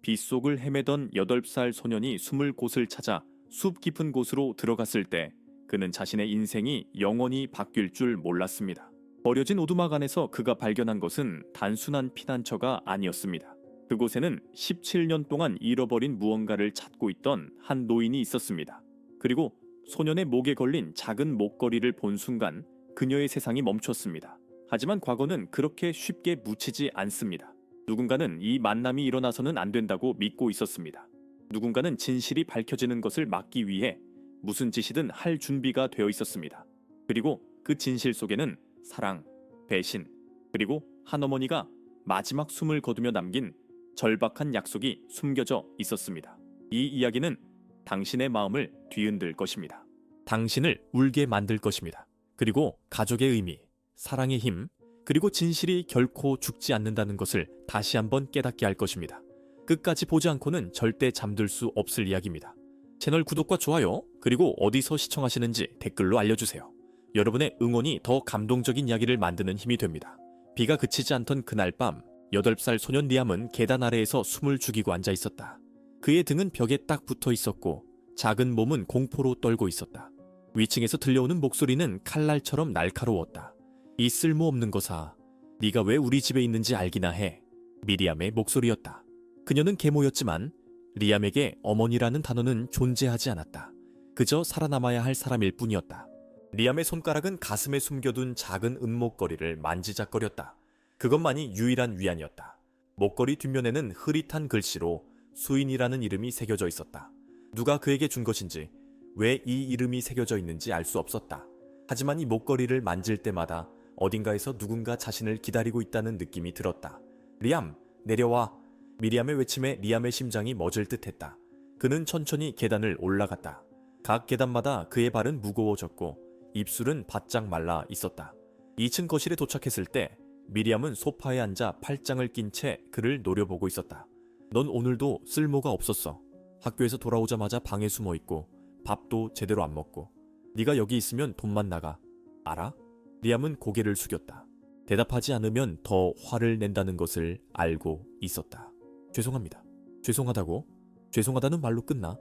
빗속을 헤매던 8살 소년이 숨을 곳을 찾아 숲 깊은 곳으로 들어갔을 때 그는 자신의 인생이 영원히 바뀔 줄 몰랐습니다. 버려진 오두막 안에서 그가 발견한 것은 단순한 피난처가 아니었습니다. 그곳에는 17년 동안 잃어버린 무언가를 찾고 있던 한 노인이 있었습니다. 그리고 소년의 목에 걸린 작은 목걸이를 본 순간 그녀의 세상이 멈췄습니다. 하지만 과거는 그렇게 쉽게 묻히지 않습니다. 누군가는 이 만남이 일어나서는 안 된다고 믿고 있었습니다. 누군가는 진실이 밝혀지는 것을 막기 위해 무슨 짓이든 할 준비가 되어 있었습니다. 그리고 그 진실 속에는 사랑, 배신, 그리고 한 어머니가 마지막 숨을 거두며 남긴 절박한 약속이 숨겨져 있었습니다. 이 이야기는 당신의 마음을 뒤흔들 것입니다. 당신을 울게 만들 것입니다. 그리고 가족의 의미, 사랑의 힘, 그리고 진실이 결코 죽지 않는다는 것을 다시 한번 깨닫게 할 것입니다. 끝까지 보지 않고는 절대 잠들 수 없을 이야기입니다. 채널 구독과 좋아요, 그리고 어디서 시청하시는지 댓글로 알려주세요. 여러분의 응원이 더 감동적인 이야기를 만드는 힘이 됩니다. 비가 그치지 않던 그날 밤, 8살 소년 리암은 계단 아래에서 숨을 죽이고 앉아 있었다. 그의 등은 벽에 딱 붙어 있었고 작은 몸은 공포로 떨고 있었다. 위층에서 들려오는 목소리는 칼날처럼 날카로웠다. 이 쓸모없는 것아, 네가 왜 우리 집에 있는지 알기나 해. 미리암의 목소리였다. 그녀는 계모였지만 리암에게 어머니라는 단어는 존재하지 않았다. 그저 살아남아야 할 사람일 뿐이었다. 리암의 손가락은 가슴에 숨겨둔 작은 은목걸이를 만지작거렸다. 그것만이 유일한 위안이었다. 목걸이 뒷면에는 흐릿한 글씨로 수인이라는 이름이 새겨져 있었다. 누가 그에게 준 것인지, 왜 이 이름이 새겨져 있는지 알 수 없었다. 하지만 이 목걸이를 만질 때마다 어딘가에서 누군가 자신을 기다리고 있다는 느낌이 들었다. 리암, 내려와. 미리암의 외침에 리암의 심장이 멎을 듯했다. 그는 천천히 계단을 올라갔다. 각 계단마다 그의 발은 무거워졌고 입술은 바짝 말라 있었다. 2층 거실에 도착했을 때 미리암은 소파에 앉아 팔짱을 낀 채 그를 노려보고 있었다. 넌 오늘도 쓸모가 없었어. 학교에서 돌아오자마자 방에 숨어 있고 밥도 제대로 안 먹고 네가 여기 있으면 돈만 나가. 알아? 리암은 고개를 숙였다. 대답하지 않으면 더 화를 낸다는 것을 알고 있었다. 죄송합니다. 죄송하다고? 죄송하다는 말로 끝나?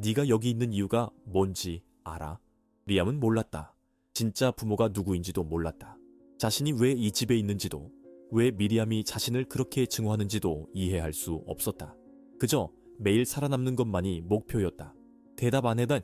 네가 여기 있는 이유가 뭔지 알아? 리암은 몰랐다. 진짜 부모가 누구인지도 몰랐다. 자신이 왜 이 집에 있는지도, 왜 미리암이 자신을 그렇게 증오하는지도 이해할 수 없었다. 그저 매일 살아남는 것만이 목표였다. 대답 안 해도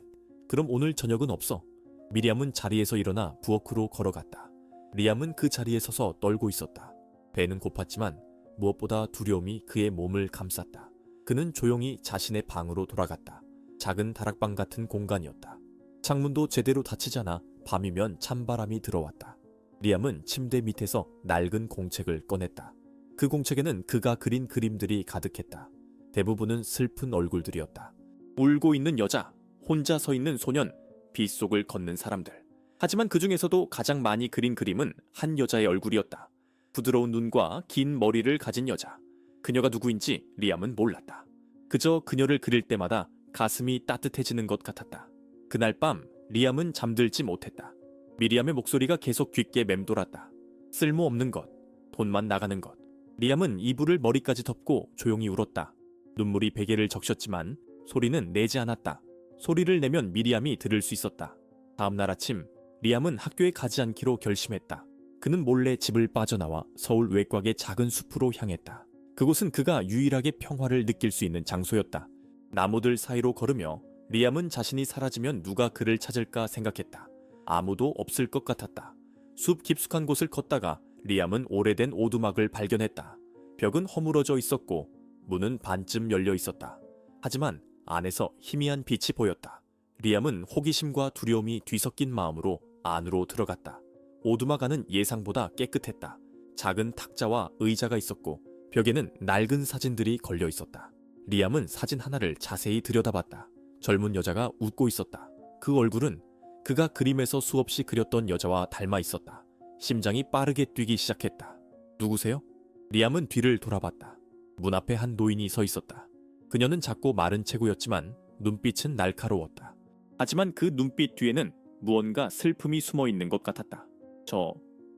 그럼 오늘 저녁은 없어. 미리암은 자리에서 일어나 부엌으로 걸어갔다. 리암은 그 자리에 서서 떨고 있었다. 배는 고팠지만 무엇보다 두려움이 그의 몸을 감쌌다. 그는 조용히 자신의 방으로 돌아갔다. 작은 다락방 같은 공간이었다. 창문도 제대로 닫히지 않아 밤이면 찬바람이 들어왔다. 리암은 침대 밑에서 낡은 공책을 꺼냈다. 그 공책에는 그가 그린 그림들이 가득했다. 대부분은 슬픈 얼굴들이었다. 울고 있는 여자, 혼자 서 있는 소년, 빗속을 걷는 사람들. 하지만 그 중에서도 가장 많이 그린 그림은 한 여자의 얼굴이었다. 부드러운 눈과 긴 머리를 가진 여자. 그녀가 누구인지 리암은 몰랐다. 그저 그녀를 그릴 때마다 가슴이 따뜻해지는 것 같았다. 그날 밤 리암은 잠들지 못했다. 미리암의 목소리가 계속 귓게 맴돌았다. 쓸모없는 것, 돈만 나가는 것. 리암은 이불을 머리까지 덮고 조용히 울었다. 눈물이 베개를 적셨지만 소리는 내지 않았다. 소리를 내면 미리암이 들을 수 있었다. 다음날 아침 리암은 학교에 가지 않기로 결심했다. 그는 몰래 집을 빠져나와 서울 외곽의 작은 숲으로 향했다. 그곳은 그가 유일하게 평화를 느낄 수 있는 장소였다. 나무들 사이로 걸으며 리암은 자신이 사라지면 누가 그를 찾을까 생각했다. 아무도 없을 것 같았다. 숲 깊숙한 곳을 걷다가 리암은 오래된 오두막을 발견했다. 벽은 허물어져 있었고 문은 반쯤 열려 있었다. 하지만 안에서 희미한 빛이 보였다. 리암은 호기심과 두려움이 뒤섞인 마음으로 안으로 들어갔다. 오두막 안은 예상보다 깨끗했다. 작은 탁자와 의자가 있었고 벽에는 낡은 사진들이 걸려 있었다. 리암은 사진 하나를 자세히 들여다봤다. 젊은 여자가 웃고 있었다. 그 얼굴은 그가 그림에서 수없이 그렸던 여자와 닮아 있었다. 심장이 빠르게 뛰기 시작했다. 누구세요? 리암은 뒤를 돌아봤다. 문 앞에 한 노인이 서 있었다. 그녀는 작고 마른 체구였지만 눈빛은 날카로웠다. 하지만 그 눈빛 뒤에는 무언가 슬픔이 숨어 있는 것 같았다.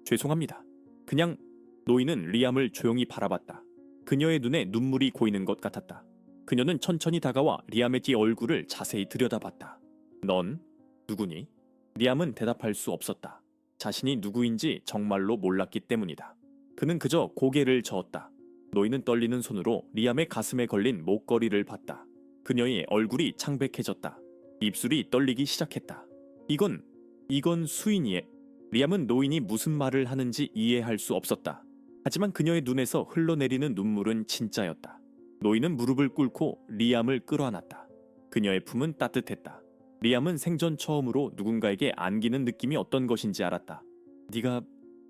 죄송합니다. 그냥. 노인은 리암을 조용히 바라봤다. 그녀의 눈에 눈물이 고이는 것 같았다. 그녀는 천천히 다가와 리암의 뒤 얼굴을 자세히 들여다봤다. 넌 누구니? 리암은 대답할 수 없었다. 자신이 누구인지 정말로 몰랐기 때문이다. 그는 그저 고개를 저었다. 노인은 떨리는 손으로 리암의 가슴에 걸린 목걸이를 봤다. 그녀의 얼굴이 창백해졌다. 입술이 떨리기 시작했다. 이건 수인이의. 리암은 노인이 무슨 말을 하는지 이해할 수 없었다. 하지만 그녀의 눈에서 흘러내리는 눈물은 진짜였다. 노인은 무릎을 꿇고 리암을 끌어안았다. 그녀의 품은 따뜻했다. 리암은 생전 처음으로 누군가에게 안기는 느낌이 어떤 것인지 알았다.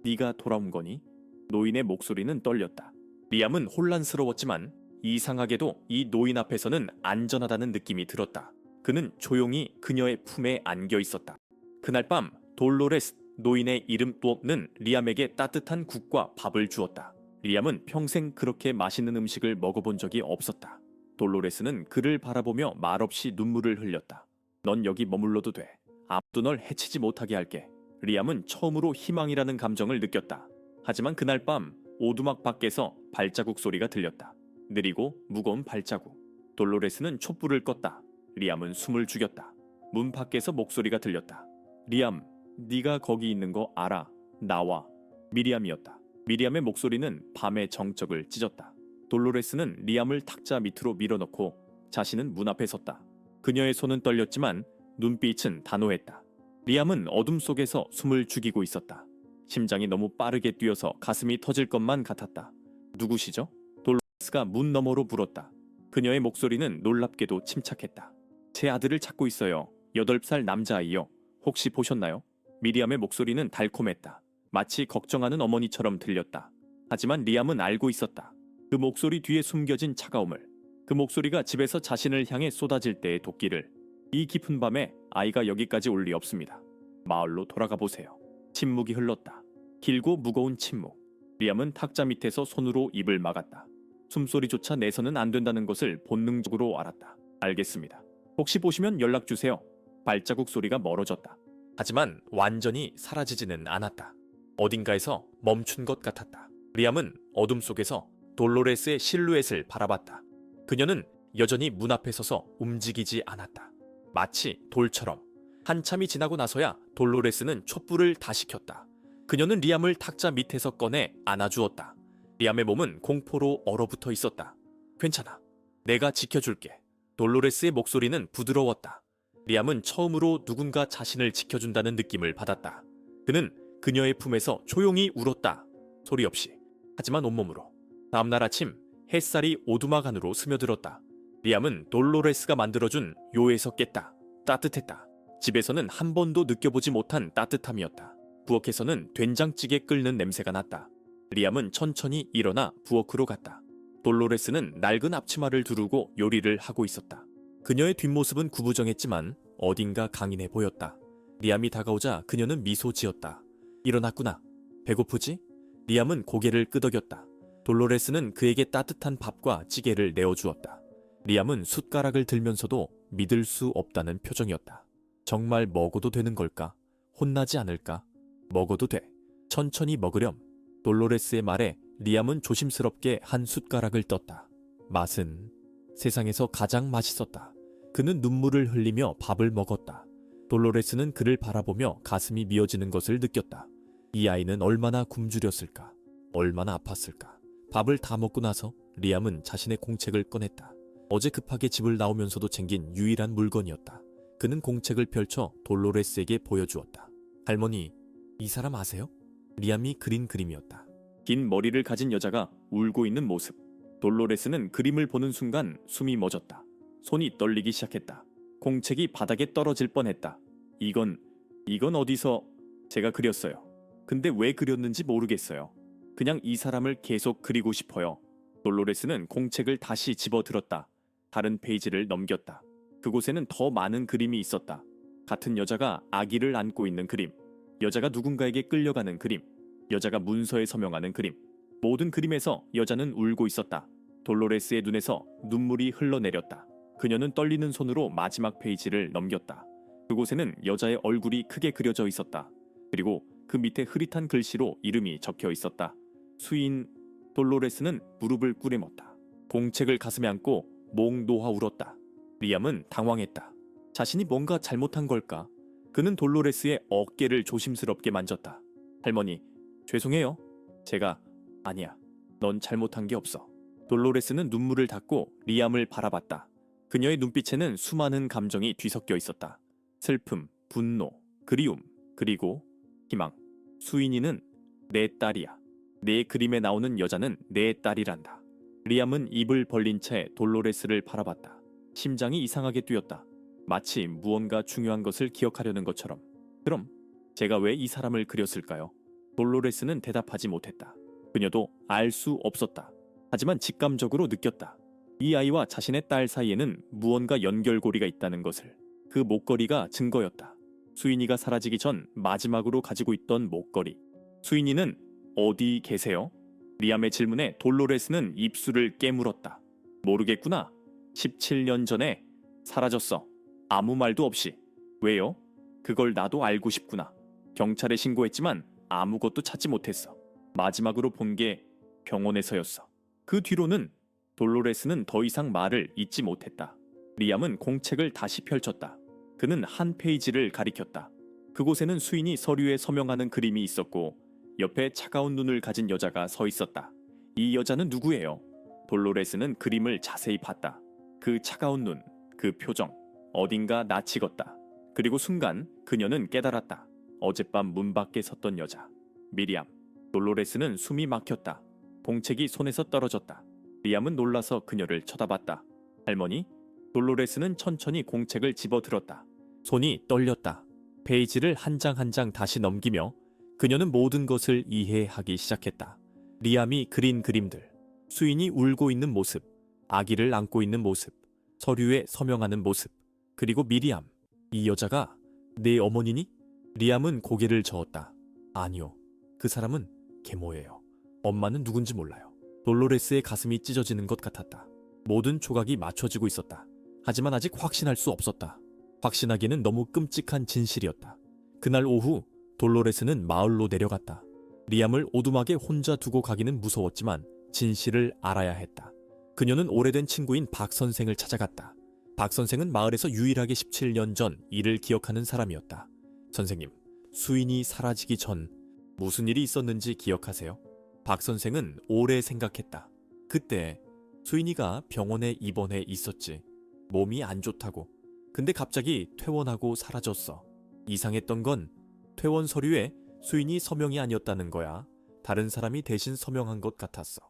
네가 돌아온 거니? 노인의 목소리는 떨렸다. 리암은 혼란스러웠지만 이상하게도 이 노인 앞에서는 안전하다는 느낌이 들었다. 그는 조용히 그녀의 품에 안겨 있었다. 그날 밤 돌로레스, 노인의 이름 뚜억는 리암에게 따뜻한 국과 밥을 주었다. 리암은 평생 그렇게 맛있는 음식을 먹어본 적이 없었다. 돌로레스는 그를 바라보며 말없이 눈물을 흘렸다. 넌 여기 머물러도 돼. 아무도 널 해치지 못하게 할게. 리암은 처음으로 희망이라는 감정을 느꼈다. 하지만 그날 밤 오두막 밖에서 발자국 소리가 들렸다. 느리고 무거운 발자국. 돌로레스는 촛불을 껐다. 리암은 숨을 죽였다. 문 밖에서 목소리가 들렸다. 리암, 네가 거기 있는 거 알아. 나와. 미리암이었다. 미리암의 목소리는 밤의 정적을 찢었다. 돌로레스는 리암을 탁자 밑으로 밀어넣고 자신은 문 앞에 섰다. 그녀의 손은 떨렸지만 눈빛은 단호했다. 리암은 어둠 속에서 숨을 죽이고 있었다. 심장이 너무 빠르게 뛰어서 가슴이 터질 것만 같았다. 누구시죠? 돌로레스가 문 너머로 물었다. 그녀의 목소리는 놀랍게도 침착했다. 제 아들을 찾고 있어요. 8살 남자아이요. 혹시 보셨나요? 미리암의 목소리는 달콤했다. 마치 걱정하는 어머니처럼 들렸다. 하지만 리암은 알고 있었다. 그 목소리 뒤에 숨겨진 차가움을. 그 목소리가 집에서 자신을 향해 쏟아질 때의 도끼를. 이 깊은 밤에 아이가 여기까지 올 리 없습니다. 마을로 돌아가 보세요. 침묵이 흘렀다. 길고 무거운 침묵. 리암은 탁자 밑에서 손으로 입을 막았다. 숨소리조차 내서는 안 된다는 것을 본능적으로 알았다. 알겠습니다. 혹시 보시면 연락 주세요. 발자국 소리가 멀어졌다. 하지만 완전히 사라지지는 않았다. 어딘가에서 멈춘 것 같았다. 리암은 어둠 속에서 돌로레스의 실루엣을 바라봤다. 그녀는 여전히 문 앞에 서서 움직이지 않았다. 마치 돌처럼. 한참이 지나고 나서야 돌로레스는 촛불을 다시 켰다. 그녀는 리암을 탁자 밑에서 꺼내 안아주었다. 리암의 몸은 공포로 얼어붙어 있었다. 괜찮아. 내가 지켜줄게. 돌로레스의 목소리는 부드러웠다. 리암은 처음으로 누군가 자신을 지켜준다는 느낌을 받았다. 그는 그녀의 품에서 조용히 울었다. 소리 없이. 하지만 온몸으로. 다음날 아침 햇살이 오두막 안으로 스며들었다. 리암은 돌로레스가 만들어준 요에서 깼다. 따뜻했다. 집에서는 한 번도 느껴보지 못한 따뜻함이었다. 부엌에서는 된장찌개 끓는 냄새가 났다. 리암은 천천히 일어나 부엌으로 갔다. 돌로레스는 낡은 앞치마를 두르고 요리를 하고 있었다. 그녀의 뒷모습은 구부정했지만 어딘가 강인해 보였다. 리암이 다가오자 그녀는 미소 지었다. 일어났구나. 배고프지? 리암은 고개를 끄덕였다. 돌로레스는 그에게 따뜻한 밥과 찌개를 내어주었다. 리암은 숟가락을 들면서도 믿을 수 없다는 표정이었다. 정말 먹어도 되는 걸까? 혼나지 않을까? 먹어도 돼. 천천히 먹으렴. 돌로레스의 말에 리암은 조심스럽게 한 숟가락을 떴다. 맛은 세상에서 가장 맛있었다. 그는 눈물을 흘리며 밥을 먹었다. 돌로레스는 그를 바라보며 가슴이 미어지는 것을 느꼈다. 이 아이는 얼마나 굶주렸을까? 얼마나 아팠을까? 밥을 다 먹고 나서 리암은 자신의 공책을 꺼냈다. 어제 급하게 집을 나오면서도 챙긴 유일한 물건이었다. 그는 공책을 펼쳐 돌로레스에게 보여주었다. 할머니, 이 사람 아세요? 리암이 그린 그림이었다. 긴 머리를 가진 여자가 울고 있는 모습. 돌로레스는 그림을 보는 순간 숨이 멎었다. 손이 떨리기 시작했다. 공책이 바닥에 떨어질 뻔했다. 이건 어디서 제가 그렸어요. 근데 왜 그렸는지 모르겠어요. 그냥 이 사람을 계속 그리고 싶어요. 돌로레스는 공책을 다시 집어들었다. 다른 페이지를 넘겼다. 그곳에는 더 많은 그림이 있었다. 같은 여자가 아기를 안고 있는 그림. 여자가 누군가에게 끌려가는 그림. 여자가 문서에 서명하는 그림. 모든 그림에서 여자는 울고 있었다. 돌로레스의 눈에서 눈물이 흘러내렸다. 그녀는 떨리는 손으로 마지막 페이지를 넘겼다. 그곳에는 여자의 얼굴이 크게 그려져 있었다. 그리고 그 밑에 흐릿한 글씨로 이름이 적혀 있었다. 수인. 돌로레스는 무릎을 꿇어먹다. 공책을 가슴에 안고 목 놓아 울었다. 리암은 당황했다. 자신이 뭔가 잘못한 걸까? 그는 돌로레스의 어깨를 조심스럽게 만졌다. 할머니, 죄송해요. 제가 아니야. 넌 잘못한 게 없어. 돌로레스는 눈물을 닦고 리암을 바라봤다. 그녀의 눈빛에는 수많은 감정이 뒤섞여 있었다. 슬픔, 분노, 그리움, 그리고 희망. 수인이는 내 딸이야. 내 그림에 나오는 여자는 내 딸이란다. 리암은 입을 벌린 채 돌로레스를 바라봤다. 심장이 이상하게 뛰었다. 마치 무언가 중요한 것을 기억하려는 것처럼. 그럼 제가 왜 이 사람을 그렸을까요? 돌로레스는 대답하지 못했다. 그녀도 알 수 없었다. 하지만 직감적으로 느꼈다. 이 아이와 자신의 딸 사이에는 무언가 연결고리가 있다는 것을. 그 목걸이가 증거였다. 수인이가 사라지기 전 마지막으로 가지고 있던 목걸이. 수인이는 어디 계세요? 리암의 질문에 돌로레스는 입술을 깨물었다. 모르겠구나. 17년 전에 사라졌어. 아무 말도 없이. 왜요? 그걸 나도 알고 싶구나. 경찰에 신고했지만 아무것도 찾지 못했어. 마지막으로 본 게 병원에서였어. 그 뒤로는 돌로레스는 더 이상 말을 잇지 못했다. 리암은 공책을 다시 펼쳤다. 그는 한 페이지를 가리켰다. 그곳에는 수인이 서류에 서명하는 그림이 있었고 옆에 차가운 눈을 가진 여자가 서 있었다. 이 여자는 누구예요? 돌로레스는 그림을 자세히 봤다. 그 차가운 눈, 그 표정, 어딘가 낯이 익었다. 그리고 순간 그녀는 깨달았다. 어젯밤 문 밖에 섰던 여자, 미리암. 돌로레스는 숨이 막혔다. 공책이 손에서 떨어졌다. 리암은 놀라서 그녀를 쳐다봤다. 할머니? 돌로레스는 천천히 공책을 집어들었다. 손이 떨렸다. 페이지를 한 장 한 장 다시 넘기며 그녀는 모든 것을 이해하기 시작했다. 리암이 그린 그림들, 수인이 울고 있는 모습, 아기를 안고 있는 모습, 서류에 서명하는 모습, 그리고 미리암. 이 여자가 내 어머니니? 리암은 고개를 저었다. 아니요. 그 사람은 계모예요. 엄마는 누군지 몰라요. 돌로레스의 가슴이 찢어지는 것 같았다. 모든 조각이 맞춰지고 있었다. 하지만 아직 확신할 수 없었다. 확신하기에는 너무 끔찍한 진실이었다. 그날 오후 돌로레스는 마을로 내려갔다. 리암을 오두막에 혼자 두고 가기는 무서웠지만 진실을 알아야 했다. 그녀는 오래된 친구인 박 선생을 찾아갔다. 박 선생은 마을에서 유일하게 17년 전 일을 기억하는 사람이었다. 선생님, 수인이 사라지기 전 무슨 일이 있었는지 기억하세요? 박 선생은 오래 생각했다. 그때 수인이가 병원에 입원해 있었지. 몸이 안 좋다고. 근데 갑자기 퇴원하고 사라졌어. 이상했던 건 퇴원 서류에 수인이 서명이 아니었다는 거야. 다른 사람이 대신 서명한 것 같았어.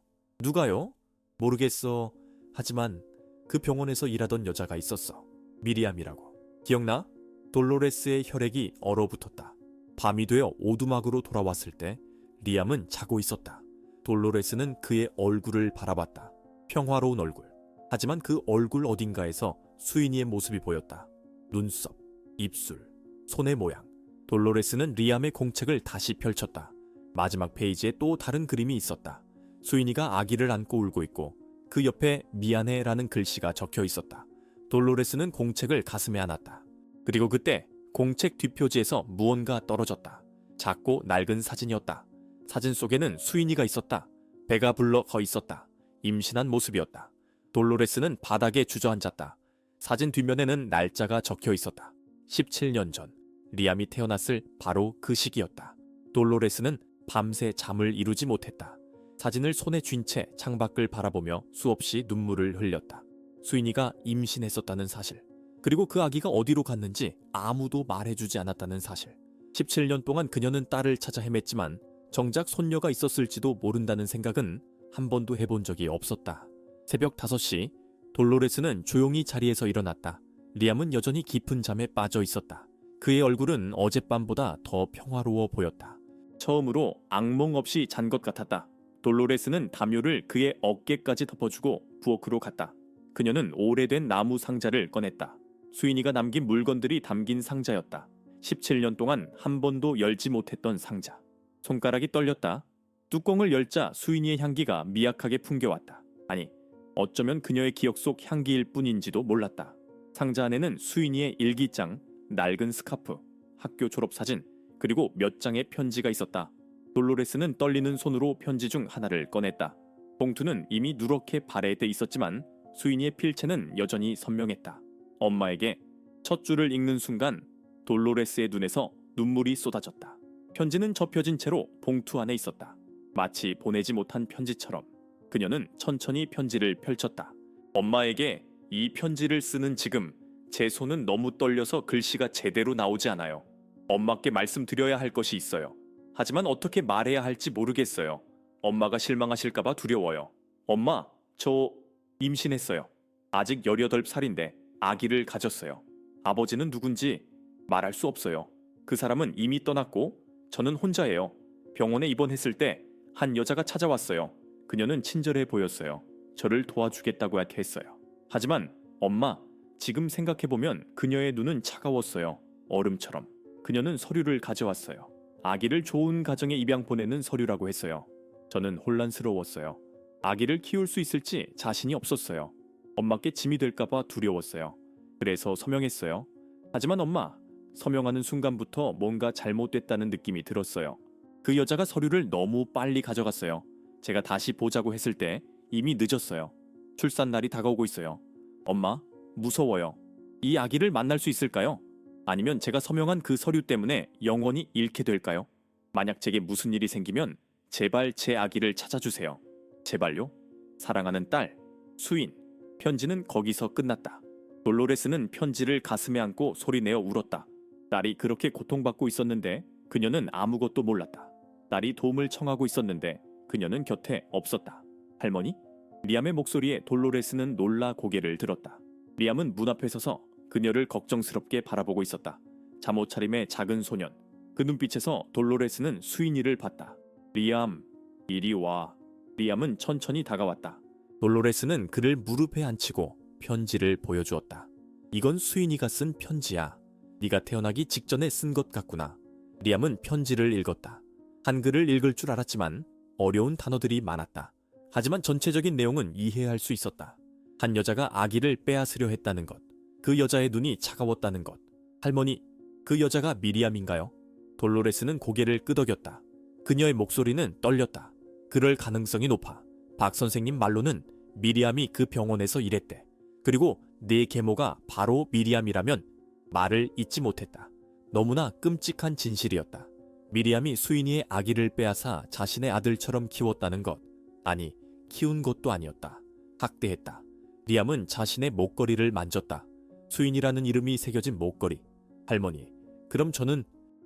누가요? 모르겠어. 하지만 그 병원에서 일하던 여자가 있었어. 미리암이라고. 기억나? 돌로레스의 혈액이 얼어붙었다. 밤이 되어 오두막으로 돌아왔을 때 리암은 자고 있었다. 돌로레스는 그의 얼굴을 바라봤다. 평화로운 얼굴. 하지만 그 얼굴 어딘가에서 수인이의 모습이 보였다. 눈썹, 입술, 손의 모양. 돌로레스는 리암의 공책을 다시 펼쳤다. 마지막 페이지에 또 다른 그림이 있었다. 수인이가 아기를 안고 울고 있고 그 옆에 미안해라는 글씨가 적혀 있었다. 돌로레스는 공책을 가슴에 안았다. 그리고 그때 공책 뒷표지에서 무언가 떨어졌다. 작고 낡은 사진이었다. 사진 속에는 수인이가 있었다. 배가 불러 서 있었다. 임신한 모습이었다. 돌로레스는 바닥에 주저앉았다. 사진 뒷면에는 날짜가 적혀 있었다. 17년 전 리암이 태어났을 바로 그 시기였다. 돌로레스는 밤새 잠을 이루지 못했다. 사진을 손에 쥔 채 창밖을 바라보며 수없이 눈물을 흘렸다. 수인이가 임신했었다는 사실, 그리고 그 아기가 어디로 갔는지 아무도 말해주지 않았다는 사실. 17년 동안 그녀는 딸을 찾아 헤맸지만 정작 손녀가 있었을지도 모른다는 생각은 한 번도 해본 적이 없었다. 새벽 5시 돌로레스는 조용히 자리에서 일어났다. 리암은 여전히 깊은 잠에 빠져 있었다. 그의 얼굴은 어젯밤보다 더 평화로워 보였다. 처음으로 악몽 없이 잔 것 같았다. 돌로레스는 담요를 그의 어깨까지 덮어주고 부엌으로 갔다. 그녀는 오래된 나무 상자를 꺼냈다. 수인이가 남긴 물건들이 담긴 상자였다. 17년 동안 한 번도 열지 못했던 상자. 손가락이 떨렸다. 뚜껑을 열자 수인이의 향기가 미약하게 풍겨왔다. 아니, 어쩌면 그녀의 기억 속 향기일 뿐인지도 몰랐다. 상자 안에는 수인이의 일기장, 낡은 스카프, 학교 졸업사진, 그리고 몇 장의 편지가 있었다. 돌로레스는 떨리는 손으로 편지 중 하나를 꺼냈다. 봉투는 이미 누렇게 발해돼 있었지만 수인이의 필체는 여전히 선명했다. 엄마에게 첫 줄을 읽는 순간 돌로레스의 눈에서 눈물이 쏟아졌다. 편지는 접혀진 채로 봉투 안에 있었다. 마치 보내지 못한 편지처럼 그녀는 천천히 편지를 펼쳤다. 엄마에게 이 편지를 쓰는 지금 제 손은 너무 떨려서 글씨가 제대로 나오지 않아요. 엄마께 말씀드려야 할 것이 있어요. 하지만 어떻게 말해야 할지 모르겠어요. 엄마가 실망하실까봐 두려워요. 엄마, 저 임신했어요. 아직 18살인데 아기를 가졌어요. 아버지는 누군지 말할 수 없어요. 그 사람은 이미 떠났고 저는 혼자예요. 병원에 입원했을 때 한 여자가 찾아왔어요. 그녀는 친절해 보였어요. 저를 도와주겠다고 했어요. 하지만 엄마, 지금 생각해보면 그녀의 눈은 차가웠어요. 얼음처럼. 그녀는 서류를 가져왔어요. 아기를 좋은 가정에 입양 보내는 서류라고 했어요. 저는 혼란스러웠어요. 아기를 키울 수 있을지 자신이 없었어요. 엄마께 짐이 될까봐 두려웠어요. 그래서 서명했어요. 하지만 엄마, 서명하는 순간부터 뭔가 잘못됐다는 느낌이 들었어요. 그 여자가 서류를 너무 빨리 가져갔어요. 제가 다시 보자고 했을 때 이미 늦었어요. 출산 날이 다가오고 있어요. 엄마, 무서워요. 이 아기를 만날 수 있을까요? 아니면 제가 서명한 그 서류 때문에 영원히 잃게 될까요? 만약 제게 무슨 일이 생기면 제발 제 아기를 찾아주세요. 제발요? 사랑하는 딸, 수인. 편지는 거기서 끝났다. 돌로레스는 편지를 가슴에 안고 소리내어 울었다. 딸이 그렇게 고통받고 있었는데 그녀는 아무것도 몰랐다. 딸이 도움을 청하고 있었는데 그녀는 곁에 없었다. 할머니? 리암의 목소리에 돌로레스는 놀라 고개를 들었다. 리암은 문 앞에 서서 그녀를 걱정스럽게 바라보고 있었다. 잠옷 차림의 작은 소년. 그 눈빛에서 돌로레스는 수인이를 봤다. 리암, 이리 와. 리암은 천천히 다가왔다. 돌로레스는 그를 무릎에 앉히고 편지를 보여주었다. 이건 수인이가 쓴 편지야. 네가 태어나기 직전에 쓴 것 같구나. 리암은 편지를 읽었다. 한글을 읽을 줄 알았지만 어려운 단어들이 많았다. 하지만 전체적인 내용은 이해할 수 있었다. 한 여자가 아기를 빼앗으려 했다는 것. 그 여자의 눈이 차가웠다는 것. 할머니, 그 여자가 미리암인가요? 돌로레스는 고개를 끄덕였다. 그녀의 목소리는 떨렸다. 그럴 가능성이 높아. 박 선생님 말로는 미리암이 그 병원에서 일했대. 그리고 네 계모가 바로 미리암이라면 말을 잇지 못했다. 너무나 끔찍한 진실이었다. 미리암이 수인이의 아기를 빼앗아 자신의 아들처럼 키웠다는 것. 아니, 키운 것도 아니었다. 학대했다. 리암은 자신의 목걸이를 만졌다. 수인이라는 이름이 새겨진 목걸이. 할머니, 그럼 저는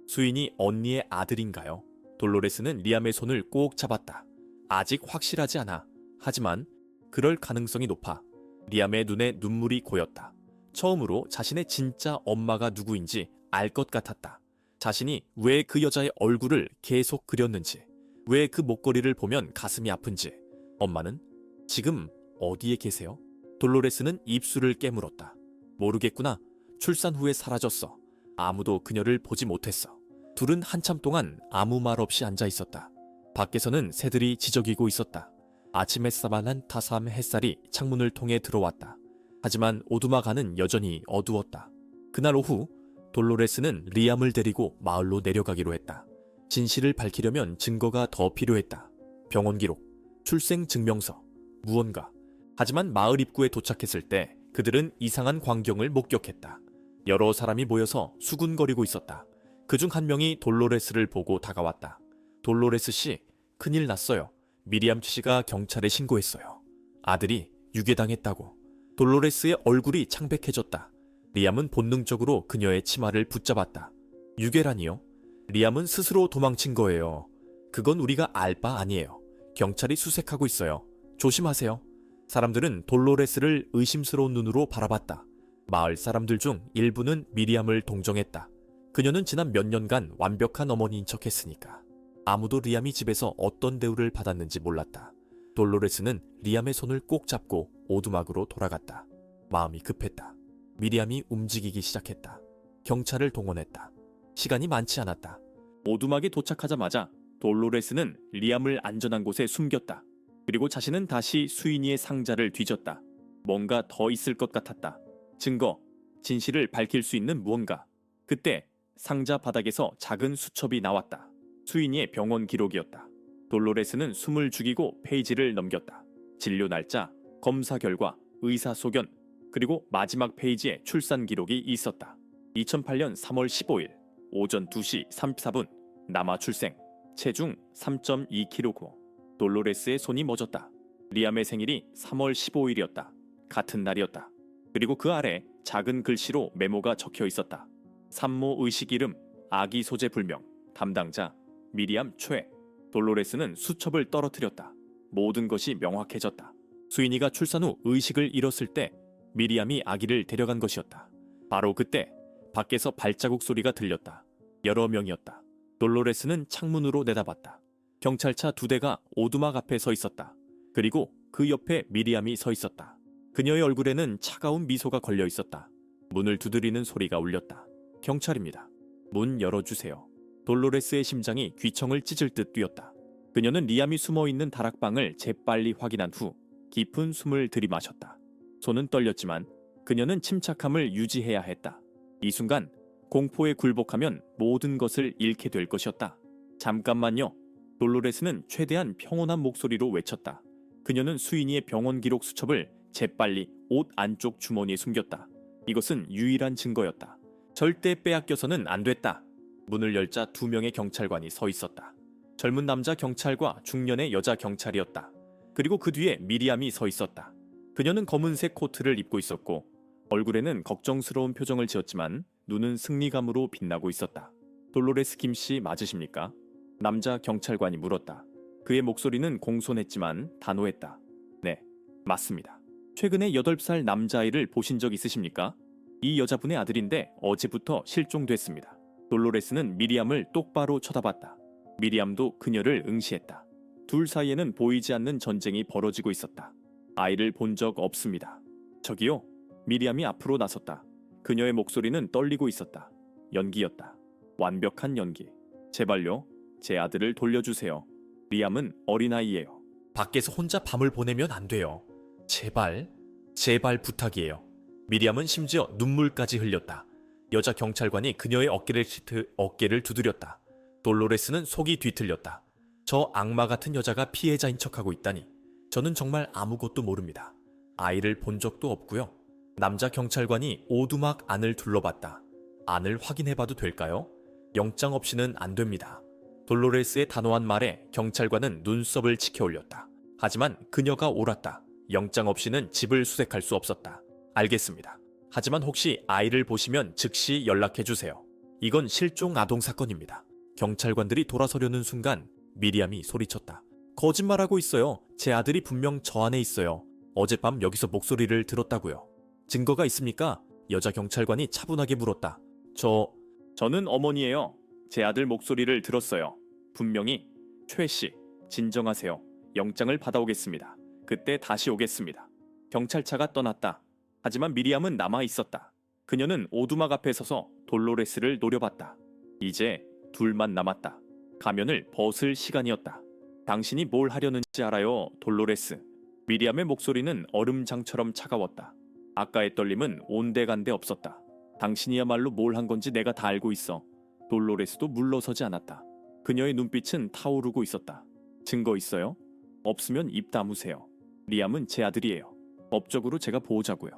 수인이 언니의 아들인가요? 돌로레스는 리암의 손을 꼭 잡았다. 아직 확실하지 않아. 하지만 그럴 가능성이 높아. 리암의 눈에 눈물이 고였다. 처음으로 자신의 진짜 엄마가 누구인지 알 것 같았다. 자신이 왜 그 여자의 얼굴을 계속 그렸는지, 왜 그 목걸이를 보면 가슴이 아픈지. 엄마는 지금 어디에 계세요? 돌로레스는 입술을 깨물었다. 모르겠구나. 출산 후에 사라졌어. 아무도 그녀를 보지 못했어. 둘은 한참 동안 아무 말 없이 앉아 있었다. 밖에서는 새들이 지저귀고 있었다. 아침 햇사반한 타사함 햇살이 창문을 통해 들어왔다. 하지만 오두막안은 여전히 어두웠다. 그날 오후 돌로레스는 리암을 데리고 마을로 내려가기로 했다. 진실을 밝히려면 증거가 더 필요했다. 병원 기록, 출생 증명서, 무언가. 하지만 마을 입구에 도착했을 때 그들은 이상한 광경을 목격했다. 여러 사람이 모여서 수군거리고 있었다. 그중 한 명이 돌로레스를 보고 다가왔다. 돌로레스 씨, 큰일 났어요. 미리암 씨가 경찰에 신고했어요. 아들이 유괴당했다고. 돌로레스의 얼굴이 창백해졌다. 리암은 본능적으로 그녀의 치마를 붙잡았다. 유괴라니요? 리암은 스스로 도망친 거예요. 그건 우리가 알 바 아니에요. 경찰이 수색하고 있어요. 조심하세요. 사람들은 돌로레스를 의심스러운 눈으로 바라봤다. 마을 사람들 중 일부는 미리암을 동정했다. 그녀는 지난 몇 년간 완벽한 어머니인 척했으니까. 아무도 리암이 집에서 어떤 대우를 받았는지 몰랐다. 돌로레스는 리암의 손을 꼭 잡고 오두막으로 돌아갔다. 마음이 급했다. 미리암이 움직이기 시작했다. 경찰을 동원했다. 시간이 많지 않았다. 오두막에 도착하자마자 돌로레스는 리암을 안전한 곳에 숨겼다. 그리고 자신은 다시 수인이의 상자를 뒤졌다. 뭔가 더 있을 것 같았다. 증거, 진실을 밝힐 수 있는 무언가. 그때 상자 바닥에서 작은 수첩이 나왔다. 수인이의 병원 기록이었다. 돌로레스는 숨을 죽이고 페이지를 넘겼다. 진료 날짜, 검사 결과, 의사소견, 그리고 마지막 페이지에 출산 기록이 있었다. 2008년 3월 15일 오전 2시 34분 남아 출생, 체중 3.2kg. 돌로레스의 손이 멎었다. 리암의 생일이 3월 15일이었다. 같은 날이었다. 그리고 그 아래 작은 글씨로 메모가 적혀 있었다. 산모 의식 이름, 아기 소재 불명, 담당자 미리암 최. 돌로레스는 수첩을 떨어뜨렸다. 모든 것이 명확해졌다. 수인이가 출산 후 의식을 잃었을 때 미리암이 아기를 데려간 것이었다. 바로 그때 밖에서 발자국 소리가 들렸다. 여러 명이었다. 돌로레스는 창문으로 내다봤다. 경찰차 2대가 오두막 앞에 서 있었다. 그리고 그 옆에 미리암이 서 있었다. 그녀의 얼굴에는 차가운 미소가 걸려 있었다. 문을 두드리는 소리가 울렸다. 경찰입니다. 문 열어주세요. 돌로레스의 심장이 귀청을 찢을 듯 뛰었다. 그녀는 리암이 숨어있는 다락방을 재빨리 확인한 후 깊은 숨을 들이마셨다. 손은 떨렸지만 그녀는 침착함을 유지해야 했다. 이 순간 공포에 굴복하면 모든 것을 잃게 될 것이었다. 잠깐만요. 돌로레스는 최대한 평온한 목소리로 외쳤다. 그녀는 수인이의 병원 기록 수첩을 재빨리 옷 안쪽 주머니에 숨겼다. 이것은 유일한 증거였다. 절대 빼앗겨서는 안 됐다. 문을 열자 2명의 경찰관이 서 있었다. 젊은 남자 경찰과 중년의 여자 경찰이었다. 그리고 그 뒤에 미리암이 서 있었다. 그녀는 검은색 코트를 입고 있었고 얼굴에는 걱정스러운 표정을 지었지만 눈은 승리감으로 빛나고 있었다. 돌로레스 김씨 맞으십니까? 남자 경찰관이 물었다. 그의 목소리는 공손했지만 단호했다. 네, 맞습니다. 최근에 8살 남자아이를 보신 적 있으십니까? 이 여자분의 아들인데 어제부터 실종됐습니다. 돌로레스는 미리암을 똑바로 쳐다봤다. 미리암도 그녀를 응시했다. 둘 사이에는 보이지 않는 전쟁이 벌어지고 있었다. 아이를 본 적 없습니다. 저기요. 미리암이 앞으로 나섰다. 그녀의 목소리는 떨리고 있었다. 연기였다. 완벽한 연기. 제발요. 제 아들을 돌려주세요. 리암은 어린아이예요. 밖에서 혼자 밤을 보내면 안 돼요. 제발, 제발 부탁이에요. 미리암은 심지어 눈물까지 흘렸다. 여자 경찰관이 그녀의 어깨를 두드렸다. 돌로레스는 속이 뒤틀렸다. 저 악마 같은 여자가 피해자인 척하고 있다니. 저는 정말 아무것도 모릅니다. 아이를 본 적도 없고요. 남자 경찰관이 오두막 안을 둘러봤다. 안을 확인해봐도 될까요? 영장 없이는 안 됩니다. 돌로레스의 단호한 말에 경찰관은 눈썹을 치켜 올렸다. 하지만 그녀가 옳았다. 영장 없이는 집을 수색할 수 없었다. 알겠습니다. 하지만 혹시 아이를 보시면 즉시 연락해주세요. 이건 실종 아동 사건입니다. 경찰관들이 돌아서려는 순간 미리암이 소리쳤다. 거짓말하고 있어요. 제 아들이 분명 저 안에 있어요. 어젯밤 여기서 목소리를 들었다고요. 증거가 있습니까? 여자 경찰관이 차분하게 물었다. 저는 어머니예요. 제 아들 목소리를 들었어요. 분명히. 최 씨, 진정하세요. 영장을 받아오겠습니다. 그때 다시 오겠습니다. 경찰차가 떠났다. 하지만 미리암은 남아 있었다. 그녀는 오두막 앞에 서서 돌로레스를 노려봤다. 이제 둘만 남았다. 가면을 벗을 시간이었다. 당신이 뭘 하려는지 알아요, 돌로레스. 미리암의 목소리는 얼음장처럼 차가웠다. 아까의 떨림은 온데간데 없었다. 당신이야말로 뭘 한 건지 내가 다 알고 있어. 돌로레스도 물러서지 않았다. 그녀의 눈빛은 타오르고 있었다. 증거 있어요? 없으면 입 다무세요. 리암은 제 아들이에요. 법적으로 제가 보호자고요.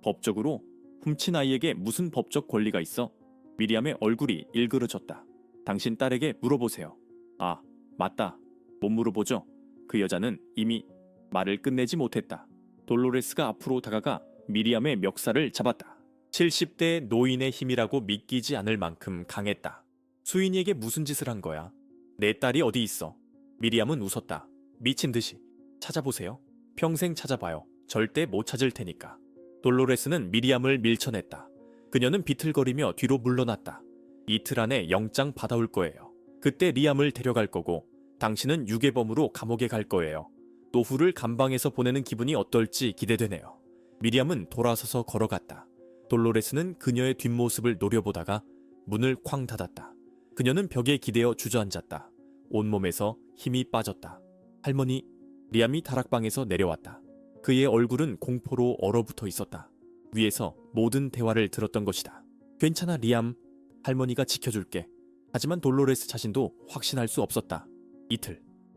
법적으로? 훔친 아이에게 무슨 법적 권리가 있어? 미리암의 얼굴이 일그러졌다. 당신 딸에게 물어보세요. 아, 맞다. 못 물어보죠. 그 여자는 이미 말을 끝내지 못했다. 돌로레스가 앞으로 다가가 미리암의 멱살을 잡았다. 70대 노인의 힘이라고 믿기지 않을 만큼 강했다. 수인이에게 무슨 짓을 한 거야? 내 딸이 어디 있어? 미리암은 웃었다. 미친 듯이. 찾아보세요. 평생 찾아봐요. 절대 못 찾을 테니까. 돌로레스는 미리암을 밀쳐냈다. 그녀는 비틀거리며 뒤로 물러났다. 이틀 안에 영장 받아올 거예요. 그때 리암을 데려갈 거고 당신은 유괴범으로 감옥에 갈 거예요. 노후를 감방에서 보내는 기분이 어떨지 기대되네요. 미리암은 돌아서서 걸어갔다. 돌로레스는 그녀의 뒷모습을 노려보다가 문을 쾅 닫았다. 그녀는 벽에 기대어 주저앉았다. 온몸에서 힘이 빠졌다. 할머니, 리암이 다락방에서 내려왔다. 그의 얼굴은 공포로 얼어붙어 있었다. 위에서 모든 대화를 들었던 것이다. 괜찮아, 리암. 할머니가 지켜줄게. 하지만 돌로레스 자신도 확신할 수 없었다.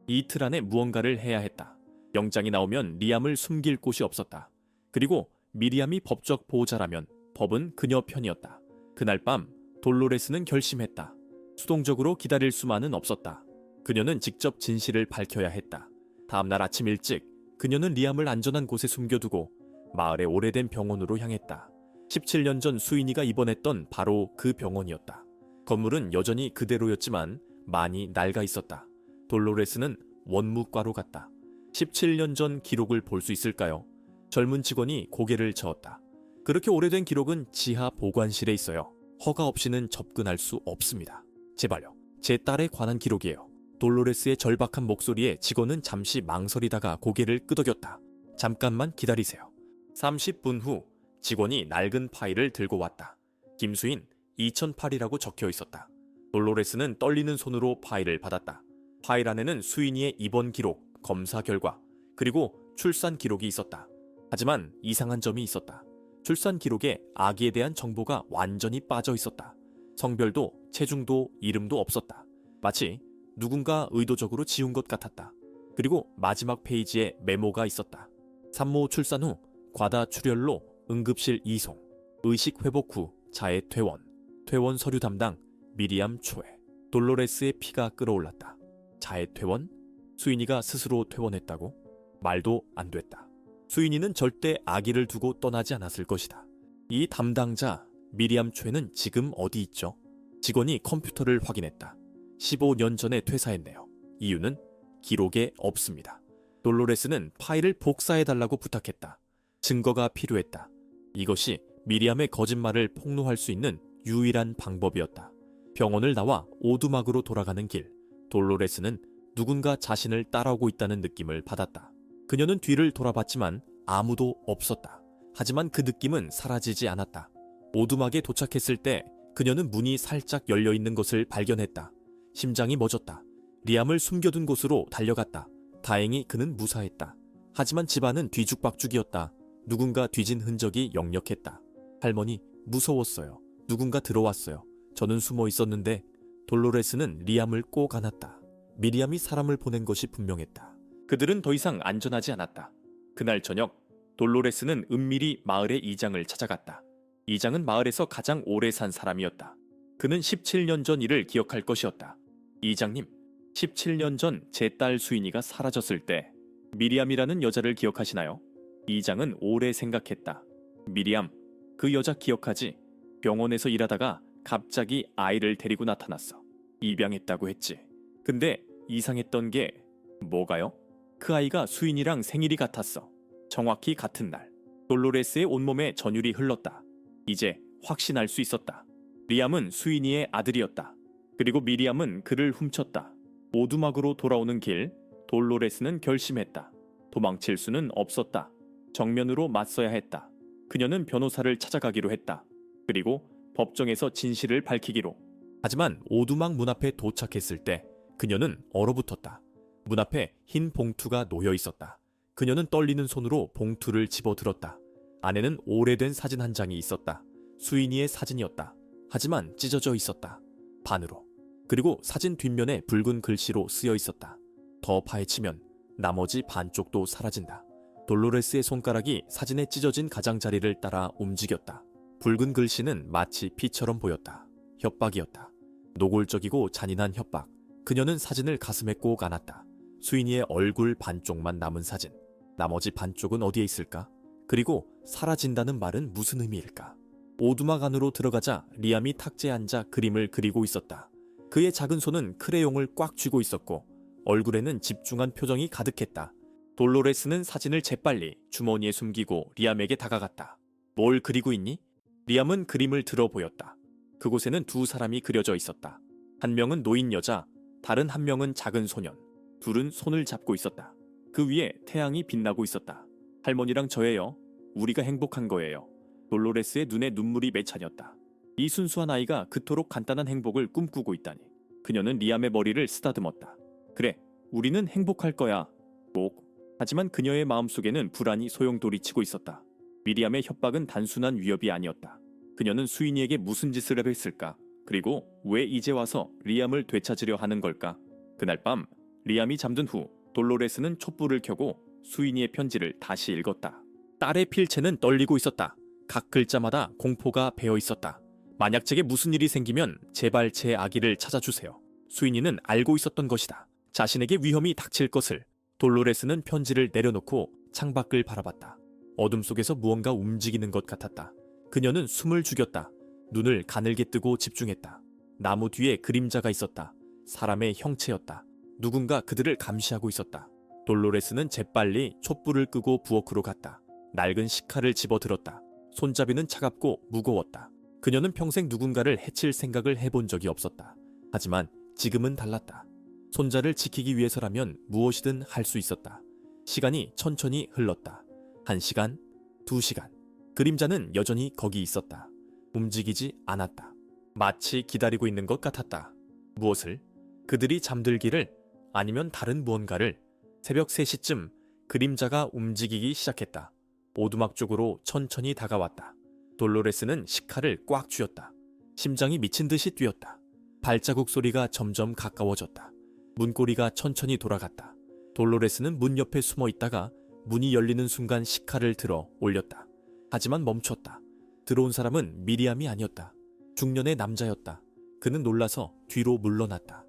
이틀 안에 무언가를 해야 했다. 영장이 나오면 리암을 숨길 곳이 없었다. 그리고 미리암이 법적 보호자라면 법은 그녀 편이었다. 그날 밤 돌로레스는 결심했다. 수동적으로 기다릴 수만은 없었다. 그녀는 직접 진실을 밝혀야 했다. 다음날 아침 일찍 그녀는 리암을 안전한 곳에 숨겨두고 마을의 오래된 병원으로 향했다. 17년 전 수인이가 입원했던 바로 그 병원이었다. 건물은 여전히 그대로였지만 많이 낡아 있었다. 돌로레스는 원무과로 갔다. 17년 전 기록을 볼 수 있을까요? 젊은 직원이 고개를 저었다. 그렇게 오래된 기록은 지하 보관실에 있어요. 허가 없이는 접근할 수 없습니다. 제발요. 제 딸에 관한 기록이에요. 돌로레스의 절박한 목소리에 직원은 잠시 망설이다가 고개를 끄덕였다. 잠깐만 기다리세요. 30분 후 직원이 낡은 파일을 들고 왔다. 김수인 2008이라고 적혀 있었다. 돌로레스는 떨리는 손으로 파일을 받았다. 파일 안에는 수인이의 입원 기록, 검사 결과, 그리고 출산 기록이 있었다. 하지만 이상한 점이 있었다. 출산 기록에 아기에 대한 정보가 완전히 빠져 있었다. 성별도 체중도 이름도 없었다. 마치 누군가 의도적으로 지운 것 같았다. 그리고 마지막 페이지에 메모가 있었다. 산모 출산 후 과다 출혈로 응급실 이송, 의식 회복 후 자해 퇴원, 퇴원 서류 담당 미리암 초에. 돌로레스의 피가 끓어올랐다. 자해 퇴원? 수인이가 스스로 퇴원했다고? 말도 안 됐다. 수인이는 절대 아기를 두고 떠나지 않았을 것이다. 이 담당자 미리암 초에는 지금 어디 있죠? 직원이 컴퓨터를 확인했다. 15년 전에 퇴사했네요. 이유는 기록에 없습니다. 돌로레스는 파일을 복사해달라고 부탁했다. 증거가 필요했다. 이것이 미리암의 거짓말을 폭로할 수 있는 유일한 방법이었다. 병원을 나와 오두막으로 돌아가는 길, 돌로레스는 누군가 자신을 따라오고 있다는 느낌을 받았다. 그녀는 뒤를 돌아봤지만 아무도 없었다. 하지만 그 느낌은 사라지지 않았다. 오두막에 도착했을 때 그녀는 문이 살짝 열려있는 것을 발견했다. 심장이 멎었다. 리암을 숨겨둔 곳으로 달려갔다. 다행히 그는 무사했다. 하지만 집안은 뒤죽박죽이었다. 누군가 뒤진 흔적이 역력했다. 할머니, 무서웠어요. 누군가 들어왔어요. 저는 숨어 있었는데 돌로레스는 리암을 꼭 안았다. 미리암이 사람을 보낸 것이 분명했다. 그들은 더 이상 안전하지 않았다. 그날 저녁 돌로레스는 은밀히 마을의 이장을 찾아갔다. 이장은 마을에서 가장 오래 산 사람이었다. 그는 17년 전 일을 기억할 것이었다. 이장님, 17년 전 제 딸 수인이가 사라졌을 때 미리암이라는 여자를 기억하시나요? 이장은 오래 생각했다. 미리암, 그 여자 기억하지? 병원에서 일하다가 갑자기 아이를 데리고 나타났어. 입양했다고 했지. 근데 이상했던 게 뭐가요? 그 아이가 수인이랑 생일이 같았어. 정확히 같은 날. 돌로레스의 온몸에 전율이 흘렀다. 이제 확신할 수 있었다. 리암은 수인이의 아들이었다. 그리고 미리암은 그를 훔쳤다. 오두막으로 돌아오는 길, 돌로레스는 결심했다. 도망칠 수는 없었다. 정면으로 맞서야 했다. 그녀는 변호사를 찾아가기로 했다. 그리고 법정에서 진실을 밝히기로. 하지만 오두막 문 앞에 도착했을 때 그녀는 얼어붙었다. 문 앞에 흰 봉투가 놓여 있었다. 그녀는 떨리는 손으로 봉투를 집어들었다. 안에는 오래된 사진 한 장이 있었다. 수인이의 사진이었다. 하지만 찢어져 있었다. 반으로. 그리고 사진 뒷면에 붉은 글씨로 쓰여 있었다. 더 파헤치면 나머지 반쪽도 사라진다. 돌로레스의 손가락이 사진에 찢어진 가장자리를 따라 움직였다. 붉은 글씨는 마치 피처럼 보였다. 협박이었다. 노골적이고 잔인한 협박. 그녀는 사진을 가슴에 꼭 안았다. 수인이의 얼굴 반쪽만 남은 사진. 나머지 반쪽은 어디에 있을까? 그리고 사라진다는 말은 무슨 의미일까? 오두막 안으로 들어가자 리암이 탁자에 앉아 그림을 그리고 있었다. 그의 작은 손은 크레용을 꽉 쥐고 있었고 얼굴에는 집중한 표정이 가득했다. 돌로레스는 사진을 재빨리 주머니에 숨기고 리암에게 다가갔다. 뭘 그리고 있니? 리암은 그림을 들어 보였다. 그곳에는 두 사람이 그려져 있었다. 한 명은 노인 여자, 다른 한 명은 작은 소년. 둘은 손을 잡고 있었다. 그 위에 태양이 빛나고 있었다. 할머니랑 저예요. 우리가 행복한 거예요. 돌로레스의 눈에 눈물이 맺혀졌다. 이 순수한 아이가 그토록 간단한 행복을 꿈꾸고 있다니. 그녀는 리암의 머리를 쓰다듬었다. 그래, 우리는 행복할 거야. 꼭. 하지만 그녀의 마음속에는 불안이 소용돌이치고 있었다. 미리암의 협박은 단순한 위협이 아니었다. 그녀는 수인이에게 무슨 짓을 했을까? 그리고 왜 이제 와서 리암을 되찾으려 하는 걸까? 그날 밤 리암이 잠든 후 돌로레스는 촛불을 켜고 수인이의 편지를 다시 읽었다. 딸의 필체는 떨리고 있었다. 각 글자마다 공포가 배어 있었다. 만약 제게 무슨 일이 생기면 제발 제 아기를 찾아주세요. 수인이는 알고 있었던 것이다. 자신에게 위험이 닥칠 것을. 돌로레스는 편지를 내려놓고 창밖을 바라봤다. 어둠 속에서 무언가 움직이는 것 같았다. 그녀는 숨을 죽였다. 눈을 가늘게 뜨고 집중했다. 나무 뒤에 그림자가 있었다. 사람의 형체였다. 누군가 그들을 감시하고 있었다. 돌로레스는 재빨리 촛불을 끄고 부엌으로 갔다. 낡은 식칼을 집어들었다. 손잡이는 차갑고 무거웠다. 그녀는 평생 누군가를 해칠 생각을 해본 적이 없었다. 하지만 지금은 달랐다. 손자를 지키기 위해서라면 무엇이든 할 수 있었다. 시간이 천천히 흘렀다. 1시간, 2시간. 그림자는 여전히 거기 있었다. 움직이지 않았다. 마치 기다리고 있는 것 같았다. 무엇을? 그들이 잠들기를? 아니면 다른 무언가를? 새벽 3시쯤 그림자가 움직이기 시작했다. 오두막 쪽으로 천천히 다가왔다. 돌로레스는 식칼을 꽉 쥐었다. 심장이 미친 듯이 뛰었다. 발자국 소리가 점점 가까워졌다. 문고리가 천천히 돌아갔다. 돌로레스는 문 옆에 숨어 있다가 문이 열리는 순간 식칼을 들어 올렸다. 하지만 멈췄다. 들어온 사람은 미리암이 아니었다. 중년의 남자였다. 그는 놀라서 뒤로 물러났다.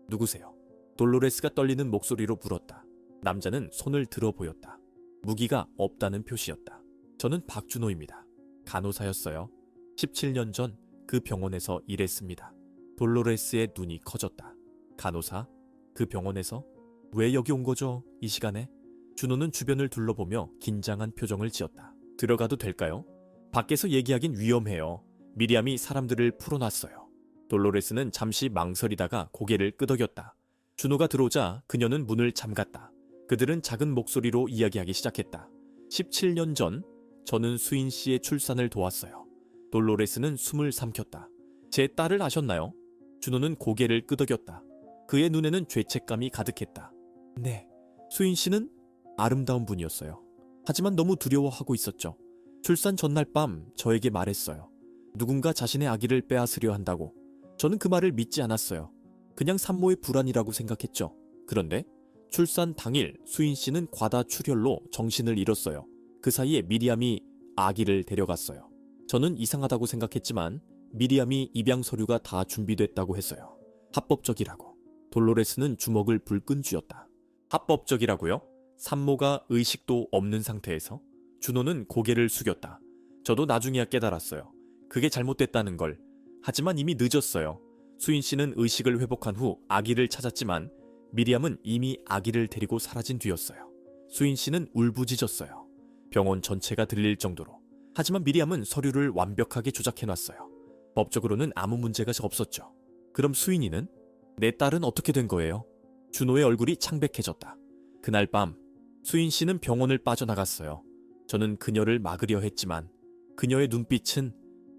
누구세요? 돌로레스가 떨리는 목소리로 물었다. 남자는 손을 들어 보였다. 무기가 없다는 표시였다. 저는 박준호입니다. 간호사였어요. 17년 전 그 병원에서 일했습니다. 돌로레스의 눈이 커졌다. 간호사? 그 병원에서? 왜 여기 온 거죠? 이 시간에? 준호는 주변을 둘러보며 긴장한 표정을 지었다. 들어가도 될까요? 밖에서 얘기하긴 위험해요. 미리암이 사람들을 풀어놨어요. 돌로레스는 잠시 망설이다가 고개를 끄덕였다. 준호가 들어오자 그녀는 문을 잠갔다. 그들은 작은 목소리로 이야기하기 시작했다. 17년 전 저는 수인 씨의 출산을 도왔어요. 돌로레스는 숨을 삼켰다. 제 딸을 아셨나요? 준호는 고개를 끄덕였다. 그의 눈에는 죄책감이 가득했다. 네, 수인 씨는 아름다운 분이었어요. 하지만 너무 두려워하고 있었죠. 출산 전날 밤 저에게 말했어요. 누군가 자신의 아기를 빼앗으려 한다고. 저는 그 말을 믿지 않았어요. 그냥 산모의 불안이라고 생각했죠. 그런데 출산 당일 수인 씨는 과다 출혈로 정신을 잃었어요. 그 사이에 미리암이 아기를 데려갔어요. 저는 이상하다고 생각했지만 미리암이 입양 서류가 다 준비됐다고 했어요. 합법적이라고. 돌로레스는 주먹을 불끈 쥐었다. 합법적이라고요? 산모가 의식도 없는 상태에서? 준호는 고개를 숙였다. 저도 나중에야 깨달았어요. 그게 잘못됐다는 걸. 하지만 이미 늦었어요. 수인 씨는 의식을 회복한 후 아기를 찾았지만 미리암은 이미 아기를 데리고 사라진 뒤였어요. 수인 씨는 울부짖었어요. 병원 전체가 들릴 정도로. 하지만 미리암은 서류를 완벽하게 조작해놨어요. 법적으로는 아무 문제가 없었죠. 그럼 수인이는? 내 딸은 어떻게 된 거예요? 준호의 얼굴이 창백해졌다. 그날 밤 수인 씨는 병원을 빠져나갔어요. 저는 그녀를 막으려 했지만 그녀의 눈빛은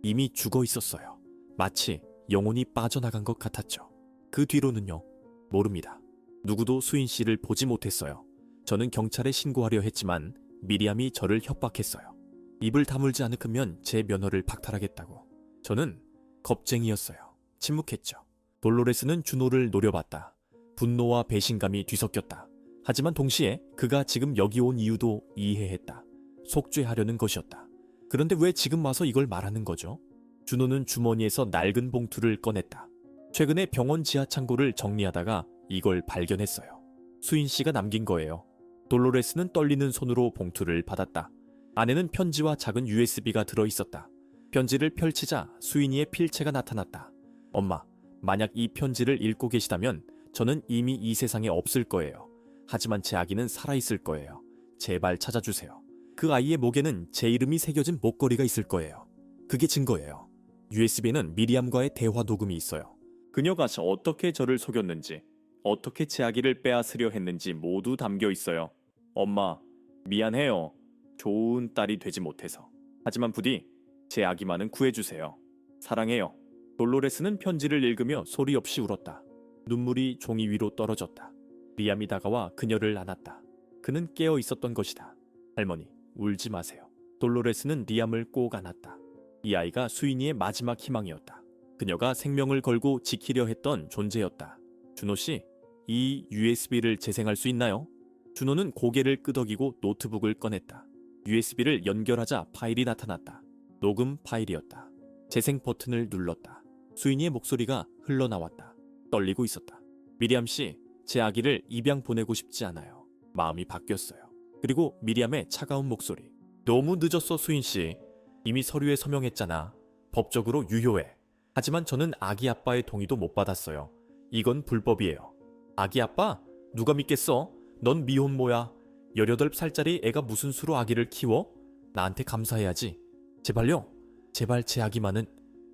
이미 죽어 있었어요. 마치 영혼이 빠져나간 것 같았죠. 그 뒤로는요? 모릅니다. 누구도 수인 씨를 보지 못했어요. 저는 경찰에 신고하려 했지만 미리암이 저를 협박했어요. 입을 다물지 않으면 제 면허를 박탈하겠다고. 저는 겁쟁이였어요. 침묵했죠. 돌로레스는 준호를 노려봤다. 분노와 배신감이 뒤섞였다. 하지만 동시에 그가 지금 여기 온 이유도 이해했다. 속죄하려는 것이었다. 그런데 왜 지금 와서 이걸 말하는 거죠? 준호는 주머니에서 낡은 봉투를 꺼냈다. 최근에 병원 지하 창고를 정리하다가 이걸 발견했어요. 수인 씨가 남긴 거예요. 돌로레스는 떨리는 손으로 봉투를 받았다. 안에는 편지와 작은 USB가 들어있었다. 편지를 펼치자 수인이의 필체가 나타났다. 엄마, 만약 이 편지를 읽고 계시다면 저는 이미 이 세상에 없을 거예요. 하지만 제 아기는 살아있을 거예요. 제발 찾아주세요. 그 아이의 목에는 제 이름이 새겨진 목걸이가 있을 거예요. 그게 증거예요. USB에는 미리암과의 대화 녹음이 있어요. 그녀가 어떻게 저를 속였는지, 어떻게 제 아기를 빼앗으려 했는지 모두 담겨 있어요. 엄마, 미안해요. 좋은 딸이 되지 못해서. 하지만 부디 제 아기만은 구해주세요. 사랑해요. 돌로레스는 편지를 읽으며 소리 없이 울었다. 눈물이 종이 위로 떨어졌다. 리암이 다가와 그녀를 안았다. 그는 깨어 있었던 것이다. 할머니, 울지 마세요. 돌로레스는 리암을 꼭 안았다. 이 아이가 수인이의 마지막 희망이었다. 그녀가 생명을 걸고 지키려 했던 존재였다. 준호 씨, 이 USB를 재생할 수 있나요? 준호는 고개를 끄덕이고 노트북을 꺼냈다. USB를 연결하자 파일이 나타났다. 녹음 파일이었다. 재생 버튼을 눌렀다. 수인이의 목소리가 흘러나왔다. 떨리고 있었다. 미리암 씨, 제 아기를 입양 보내고 싶지 않아요. 마음이 바뀌었어요. 그리고 미리암의 차가운 목소리. 너무 늦었어, 수인 씨. 이미 서류에 서명했잖아. 법적으로 유효해. 하지만 저는 아기 아빠의 동의도 못 받았어요. 이건 불법이에요. 아기 아빠? 누가 믿겠어? 넌 미혼모야. 18살짜리 애가 무슨 수로 아기를 키워? 나한테 감사해야지. 제발요. 제발 제 아기만은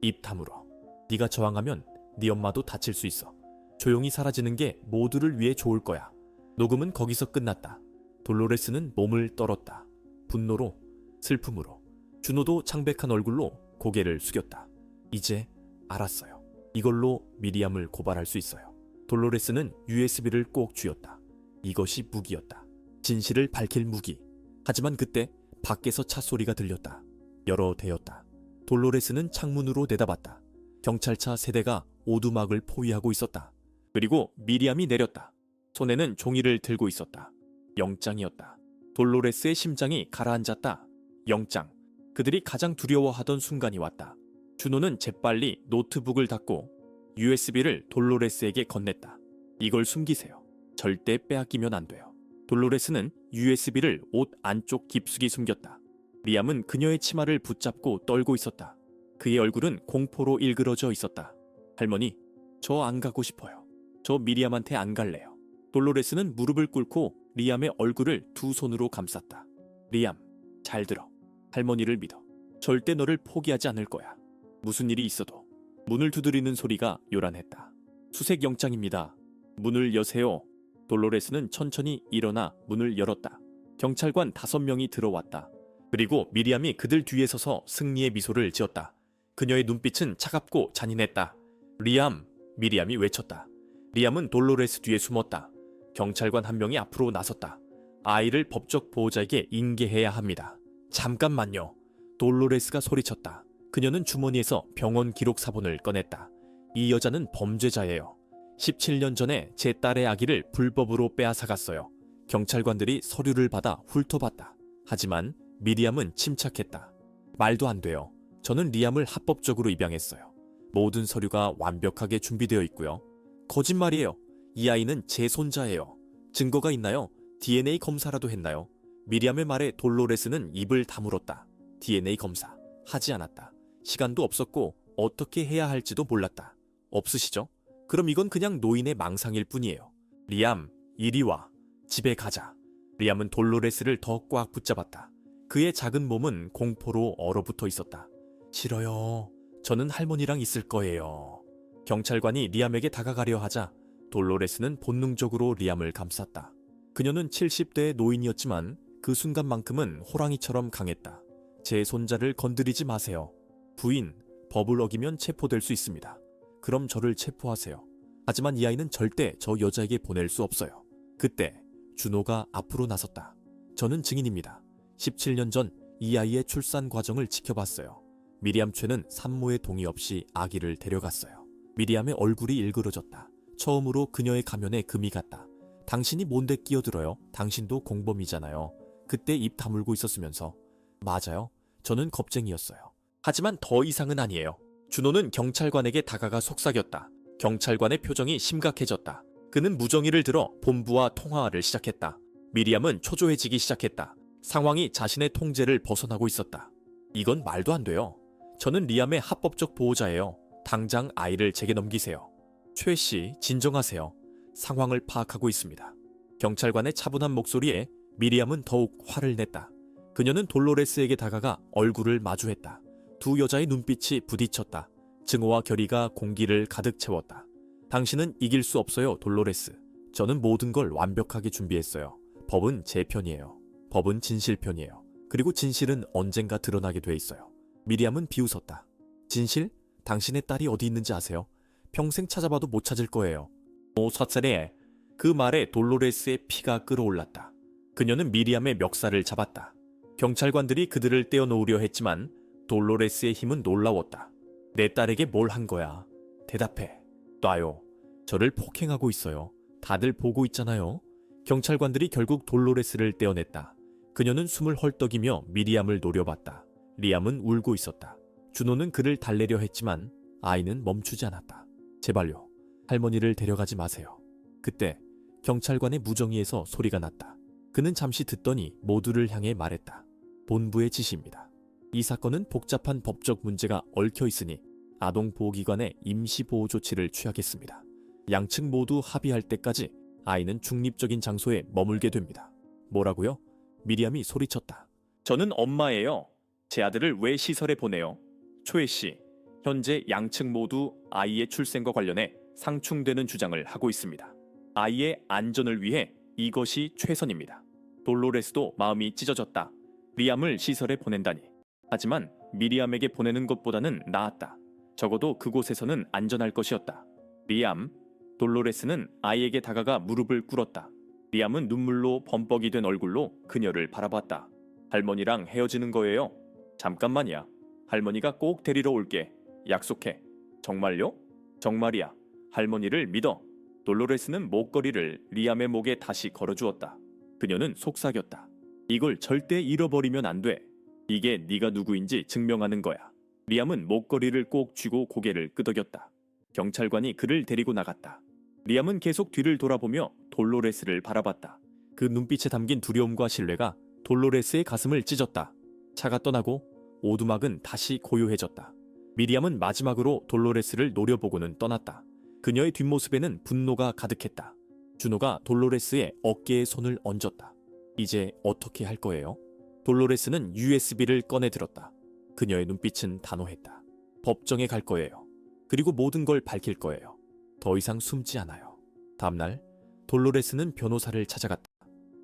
입 다물어. 네가 저항하면 네 엄마도 다칠 수 있어. 조용히 사라지는 게 모두를 위해 좋을 거야. 녹음은 거기서 끝났다. 돌로레스는 몸을 떨었다. 분노로, 슬픔으로. 준호도 창백한 얼굴로 고개를 숙였다. 이제 알았어요. 이걸로 미리암을 고발할 수 있어요. 돌로레스는 USB를 꼭 쥐었다. 이것이 무기였다. 진실을 밝힐 무기. 하지만 그때 밖에서 차 소리가 들렸다. 여러 대였다. 돌로레스는 창문으로 내다봤다. 경찰차 세대가 오두막을 포위하고 있었다. 그리고 미리암이 내렸다. 손에는 종이를 들고 있었다. 영장이었다. 돌로레스의 심장이 가라앉았다. 영장. 그들이 가장 두려워하던 순간이 왔다. 준호는 재빨리 노트북을 닫고 USB를 돌로레스에게 건넸다. 이걸 숨기세요. 절대 빼앗기면 안 돼요. 돌로레스는 USB를 옷 안쪽 깊숙이 숨겼다. 리암은 그녀의 치마를 붙잡고 떨고 있었다. 그의 얼굴은 공포로 일그러져 있었다. 할머니, 저 안 가고 싶어요. 저 미리암한테 안 갈래요. 돌로레스는 무릎을 꿇고 리암의 얼굴을 두 손으로 감쌌다. 리암, 잘 들어. 할머니를 믿어. 절대 너를 포기하지 않을 거야. 무슨 일이 있어도. 문을 두드리는 소리가 요란했다. 수색 영장입니다. 문을 여세요. 돌로레스는 천천히 일어나 문을 열었다. 경찰관 5명이 들어왔다. 그리고 미리암이 그들 뒤에 서서 승리의 미소를 지었다. 그녀의 눈빛은 차갑고 잔인했다. 리암! 미리암이 외쳤다. 리암은 돌로레스 뒤에 숨었다. 경찰관 1명이 앞으로 나섰다. 아이를 법적 보호자에게 인계해야 합니다. 잠깐만요. 돌로레스가 소리쳤다. 그녀는 주머니에서 병원 기록 사본을 꺼냈다. 이 여자는 범죄자예요. 17년 전에 제 딸의 아기를 불법으로 빼앗아갔어요. 경찰관들이 서류를 받아 훑어봤다. 하지만 미리암은 침착했다. 말도 안 돼요. 저는 리암을 합법적으로 입양했어요. 모든 서류가 완벽하게 준비되어 있고요. 거짓말이에요. 이 아이는 제 손자예요. 증거가 있나요? DNA 검사라도 했나요? 미리암의 말에 돌로레스는 입을 다물었다. DNA 검사 하지 않았다. 시간도 없었고 어떻게 해야 할지도 몰랐다. 없으시죠? 그럼 이건 그냥 노인의 망상일 뿐이에요. 리암, 이리 와. 집에 가자. 리암은 돌로레스를 더 꽉 붙잡았다. 그의 작은 몸은 공포로 얼어붙어 있었다. 싫어요. 저는 할머니랑 있을 거예요. 경찰관이 리암에게 다가가려 하자 돌로레스는 본능적으로 리암을 감쌌다. 그녀는 70대의 노인이었지만 그 순간만큼은 호랑이처럼 강했다. 제 손자를 건드리지 마세요. 부인, 법을 어기면 체포될 수 있습니다. 그럼 저를 체포하세요. 하지만 이 아이는 절대 저 여자에게 보낼 수 없어요. 그때 준호가 앞으로 나섰다. 저는 증인입니다. 17년 전 이 아이의 출산 과정을 지켜봤어요. 미리암 최는 산모의 동의 없이 아기를 데려갔어요. 미리암의 얼굴이 일그러졌다. 처음으로 그녀의 가면에 금이 갔다. 당신이 뭔데 끼어들어요? 당신도 공범이잖아요. 그때 입 다물고 있었으면서. 맞아요. 저는 겁쟁이였어요. 하지만 더 이상은 아니에요. 준호는 경찰관에게 다가가 속삭였다. 경찰관의 표정이 심각해졌다. 그는 무정의를 들어 본부와 통화를 시작했다. 미리암은 초조해지기 시작했다. 상황이 자신의 통제를 벗어나고 있었다. 이건 말도 안 돼요. 저는 리암의 합법적 보호자예요. 당장 아이를 제게 넘기세요. 최 씨, 진정하세요. 상황을 파악하고 있습니다. 경찰관의 차분한 목소리에 미리암은 더욱 화를 냈다. 그녀는 돌로레스에게 다가가 얼굴을 마주했다. 두 여자의 눈빛이 부딪혔다. 증오와 결의가 공기를 가득 채웠다. 당신은 이길 수 없어요, 돌로레스. 저는 모든 걸 완벽하게 준비했어요. 법은 제 편이에요. 법은 진실 편이에요. 그리고 진실은 언젠가 드러나게 돼 있어요. 미리암은 비웃었다. 진실? 당신의 딸이 어디 있는지 아세요? 평생 찾아봐도 못 찾을 거예요. 오, 사찰에. 그 말에 돌로레스의 피가 끓어올랐다. 그녀는 미리암의 멱살을 잡았다. 경찰관들이 그들을 떼어놓으려 했지만 돌로레스의 힘은 놀라웠다. 내 딸에게 뭘 한 거야? 대답해. 놔요. 저를 폭행하고 있어요. 다들 보고 있잖아요. 경찰관들이 결국 돌로레스를 떼어냈다. 그녀는 숨을 헐떡이며 미리암을 노려봤다. 리암은 울고 있었다. 준호는 그를 달래려 했지만 아이는 멈추지 않았다. 제발요. 할머니를 데려가지 마세요. 그때 경찰관의 무정의에서 소리가 났다. 그는 잠시 듣더니 모두를 향해 말했다. 본부의 지시입니다. 이 사건은 복잡한 법적 문제가 얽혀 있으니 아동보호기관의 임시보호 조치를 취하겠습니다. 양측 모두 합의할 때까지 아이는 중립적인 장소에 머물게 됩니다. 뭐라고요? 미리암이 소리쳤다. 저는 엄마예요. 제 아들을 왜 시설에 보내요? 초혜 씨, 현재 양측 모두 아이의 출생과 관련해 상충되는 주장을 하고 있습니다. 아이의 안전을 위해 이것이 최선입니다. 돌로레스도 마음이 찢어졌다. 리암을 시설에 보낸다니. 하지만 미리암에게 보내는 것보다는 나았다. 적어도 그곳에서는 안전할 것이었다. 리암, 돌로레스는 아이에게 다가가 무릎을 꿇었다. 리암은 눈물로 범벅이 된 얼굴로 그녀를 바라봤다. 할머니랑 헤어지는 거예요? 잠깐만이야. 할머니가 꼭 데리러 올게. 약속해. 정말요? 정말이야. 할머니를 믿어. 돌로레스는 목걸이를 리암의 목에 다시 걸어주었다. 그녀는 속삭였다. 이걸 절대 잃어버리면 안 돼. 이게 네가 누구인지 증명하는 거야. 리암은 목걸이를 꼭 쥐고 고개를 끄덕였다. 경찰관이 그를 데리고 나갔다. 리암은 계속 뒤를 돌아보며 돌로레스를 바라봤다. 그 눈빛에 담긴 두려움과 신뢰가 돌로레스의 가슴을 찢었다. 차가 떠나고 오두막은 다시 고요해졌다. 미리암은 마지막으로 돌로레스를 노려보고는 떠났다. 그녀의 뒷모습에는 분노가 가득했다. 준호가 돌로레스의 어깨에 손을 얹었다. 이제 어떻게 할 거예요? 돌로레스는 USB를 꺼내 들었다. 그녀의 눈빛은 단호했다. 법정에 갈 거예요. 그리고 모든 걸 밝힐 거예요. 더 이상 숨지 않아요. 다음날 돌로레스는 변호사를 찾아갔다.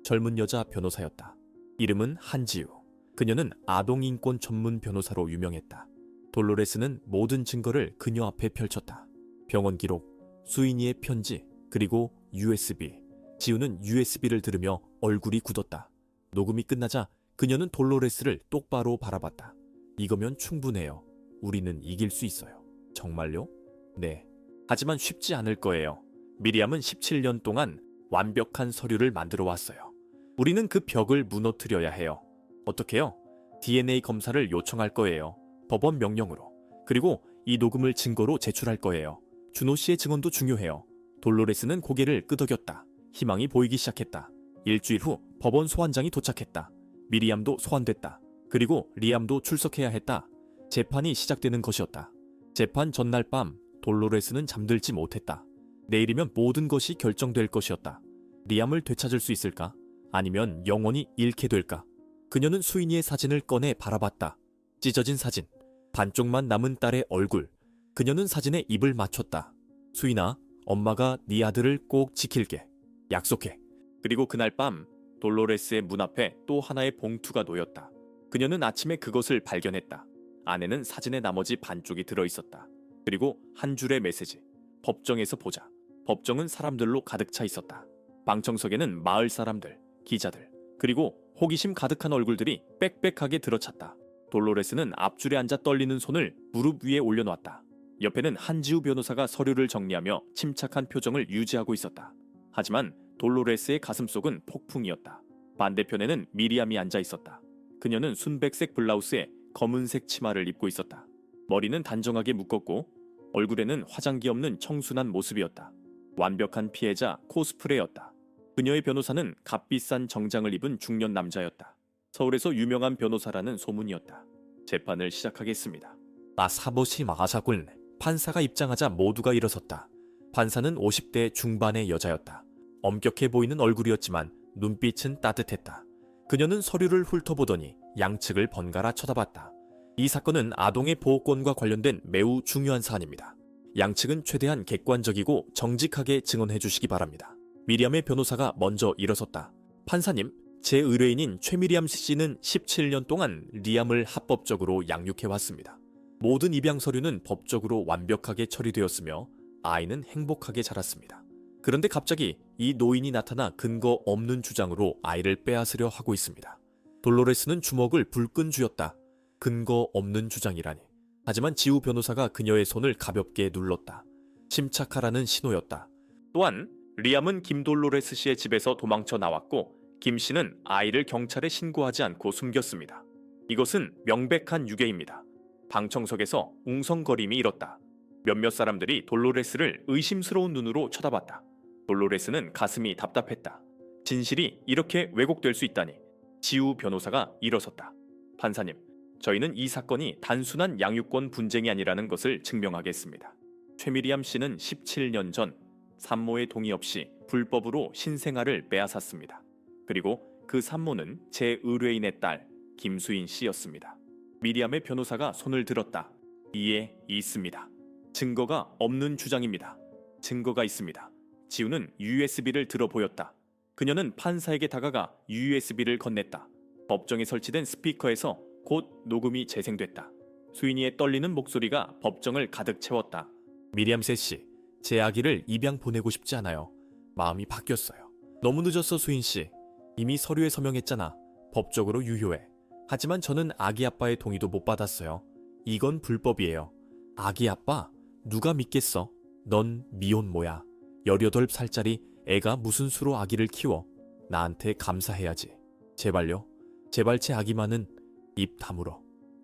젊은 여자 변호사였다. 이름은 한지우. 그녀는 아동인권 전문 변호사로 유명했다. 돌로레스는 모든 증거를 그녀 앞에 펼쳤다. 병원 기록, 수인이의 편지, 그리고 USB. 지우는 USB를 들으며 얼굴이 굳었다. 녹음이 끝나자 그녀는 돌로레스를 똑바로 바라봤다. 이거면 충분해요. 우리는 이길 수 있어요. 정말요? 네. 하지만 쉽지 않을 거예요. 미리암은 17년 동안 완벽한 서류를 만들어 왔어요. 우리는 그 벽을 무너뜨려야 해요. 어떻게요? DNA 검사를 요청할 거예요. 법원 명령으로. 그리고 이 녹음을 증거로 제출할 거예요. 준호 씨의 증언도 중요해요. 돌로레스는 고개를 끄덕였다. 희망이 보이기 시작했다. 일주일 후 법원 소환장이 도착했다. 미리암도 소환됐다. 그리고 리암도 출석해야 했다. 재판이 시작되는 것이었다. 재판 전날 밤 돌로레스는 잠들지 못했다. 내일이면 모든 것이 결정될 것이었다. 리암을 되찾을 수 있을까? 아니면 영원히 잃게 될까? 그녀는 수인이의 사진을 꺼내 바라봤다. 찢어진 사진, 반쪽만 남은 딸의 얼굴. 그녀는 사진에 입을 맞췄다. 수인아, 엄마가 네 아들을 꼭 지킬게. 약속해. 그리고 그날 밤 돌로레스의 문 앞에 또 하나의 봉투가 놓였다. 그녀는 아침에 그것을 발견했다. 안에는 사진의 나머지 반쪽이 들어있었다. 그리고 한 줄의 메시지. 법정에서 보자. 법정은 사람들로 가득 차 있었다. 방청석에는 마을 사람들, 기자들, 그리고 호기심 가득한 얼굴들이 빽빽하게 들어찼다. 돌로레스는 앞줄에 앉아 떨리는 손을 무릎 위에 올려놓았다. 옆에는 한지우 변호사가 서류를 정리하며 침착한 표정을 유지하고 있었다. 하지만 돌로레스의 가슴속은 폭풍이었다. 반대편에는 미리암이 앉아 있었다. 그녀는 순백색 블라우스에 검은색 치마를 입고 있었다. 머리는 단정하게 묶었고 얼굴에는 화장기 없는 청순한 모습이었다. 완벽한 피해자 코스프레였다. 그녀의 변호사는 값비싼 정장을 입은 중년 남자였다. 서울에서 유명한 변호사라는 소문이었다. 재판을 시작하겠습니다. 마사보시 마사군. 판사가 입장하자 모두가 일어섰다. 판사는 50대 중반의 여자였다. 엄격해 보이는 얼굴이었지만 눈빛은 따뜻했다. 그녀는 서류를 훑어보더니 양측을 번갈아 쳐다봤다. 이 사건은 아동의 보호권과 관련된 매우 중요한 사안입니다. 양측은 최대한 객관적이고 정직하게 증언해 주시기 바랍니다. 미리암의 변호사가 먼저 일어섰다. 판사님, 제 의뢰인인 최미리암 씨는 17년 동안 리암을 합법적으로 양육해왔습니다. 모든 입양 서류는 법적으로 완벽하게 처리되었으며 아이는 행복하게 자랐습니다. 그런데 갑자기 이 노인이 나타나 근거 없는 주장으로 아이를 빼앗으려 하고 있습니다. 돌로레스는 주먹을 불끈 쥐었다. 근거 없는 주장이라니. 하지만 지우 변호사가 그녀의 손을 가볍게 눌렀다. 침착하라는 신호였다. 또한 리암은 김돌로레스 씨의 집에서 도망쳐 나왔고 김 씨는 아이를 경찰에 신고하지 않고 숨겼습니다. 이것은 명백한 유괴입니다. 방청석에서 웅성거림이 일었다. 몇몇 사람들이 돌로레스를 의심스러운 눈으로 쳐다봤다. 돌로레스는 가슴이 답답했다. 진실이 이렇게 왜곡될 수 있다니. 지우 변호사가 일어섰다. 판사님, 저희는 이 사건이 단순한 양육권 분쟁이 아니라는 것을 증명하겠습니다. 최미리암 씨는 17년 전 산모의 동의 없이 불법으로 신생아를 빼앗았습니다. 그리고 그 산모는 제 의뢰인의 딸 김수인 씨였습니다. 미리암의 변호사가 손을 들었다. 이에 있습니다. 증거가 없는 주장입니다. 증거가 있습니다. 지우는 USB를 들어 보였다. 그녀는 판사에게 다가가 USB를 건넸다. 법정에 설치된 스피커에서 곧 녹음이 재생됐다. 수인이의 떨리는 목소리가 법정을 가득 채웠다. 미리암 셋씨, 제 아기를 입양 보내고 싶지 않아요. 마음이 바뀌었어요. 너무 늦었어, 수인 씨. 이미 서류에 서명했잖아. 법적으로 유효해. 하지만 저는 아기 아빠의 동의도 못 받았어요. 이건 불법이에요. 아기 아빠? 누가 믿겠어? 넌 미혼모야. 18살짜리 애가 무슨 수로 아기를 키워. 나한테 감사해야지. 제발요. 제발 제 아기만은 입 다물어.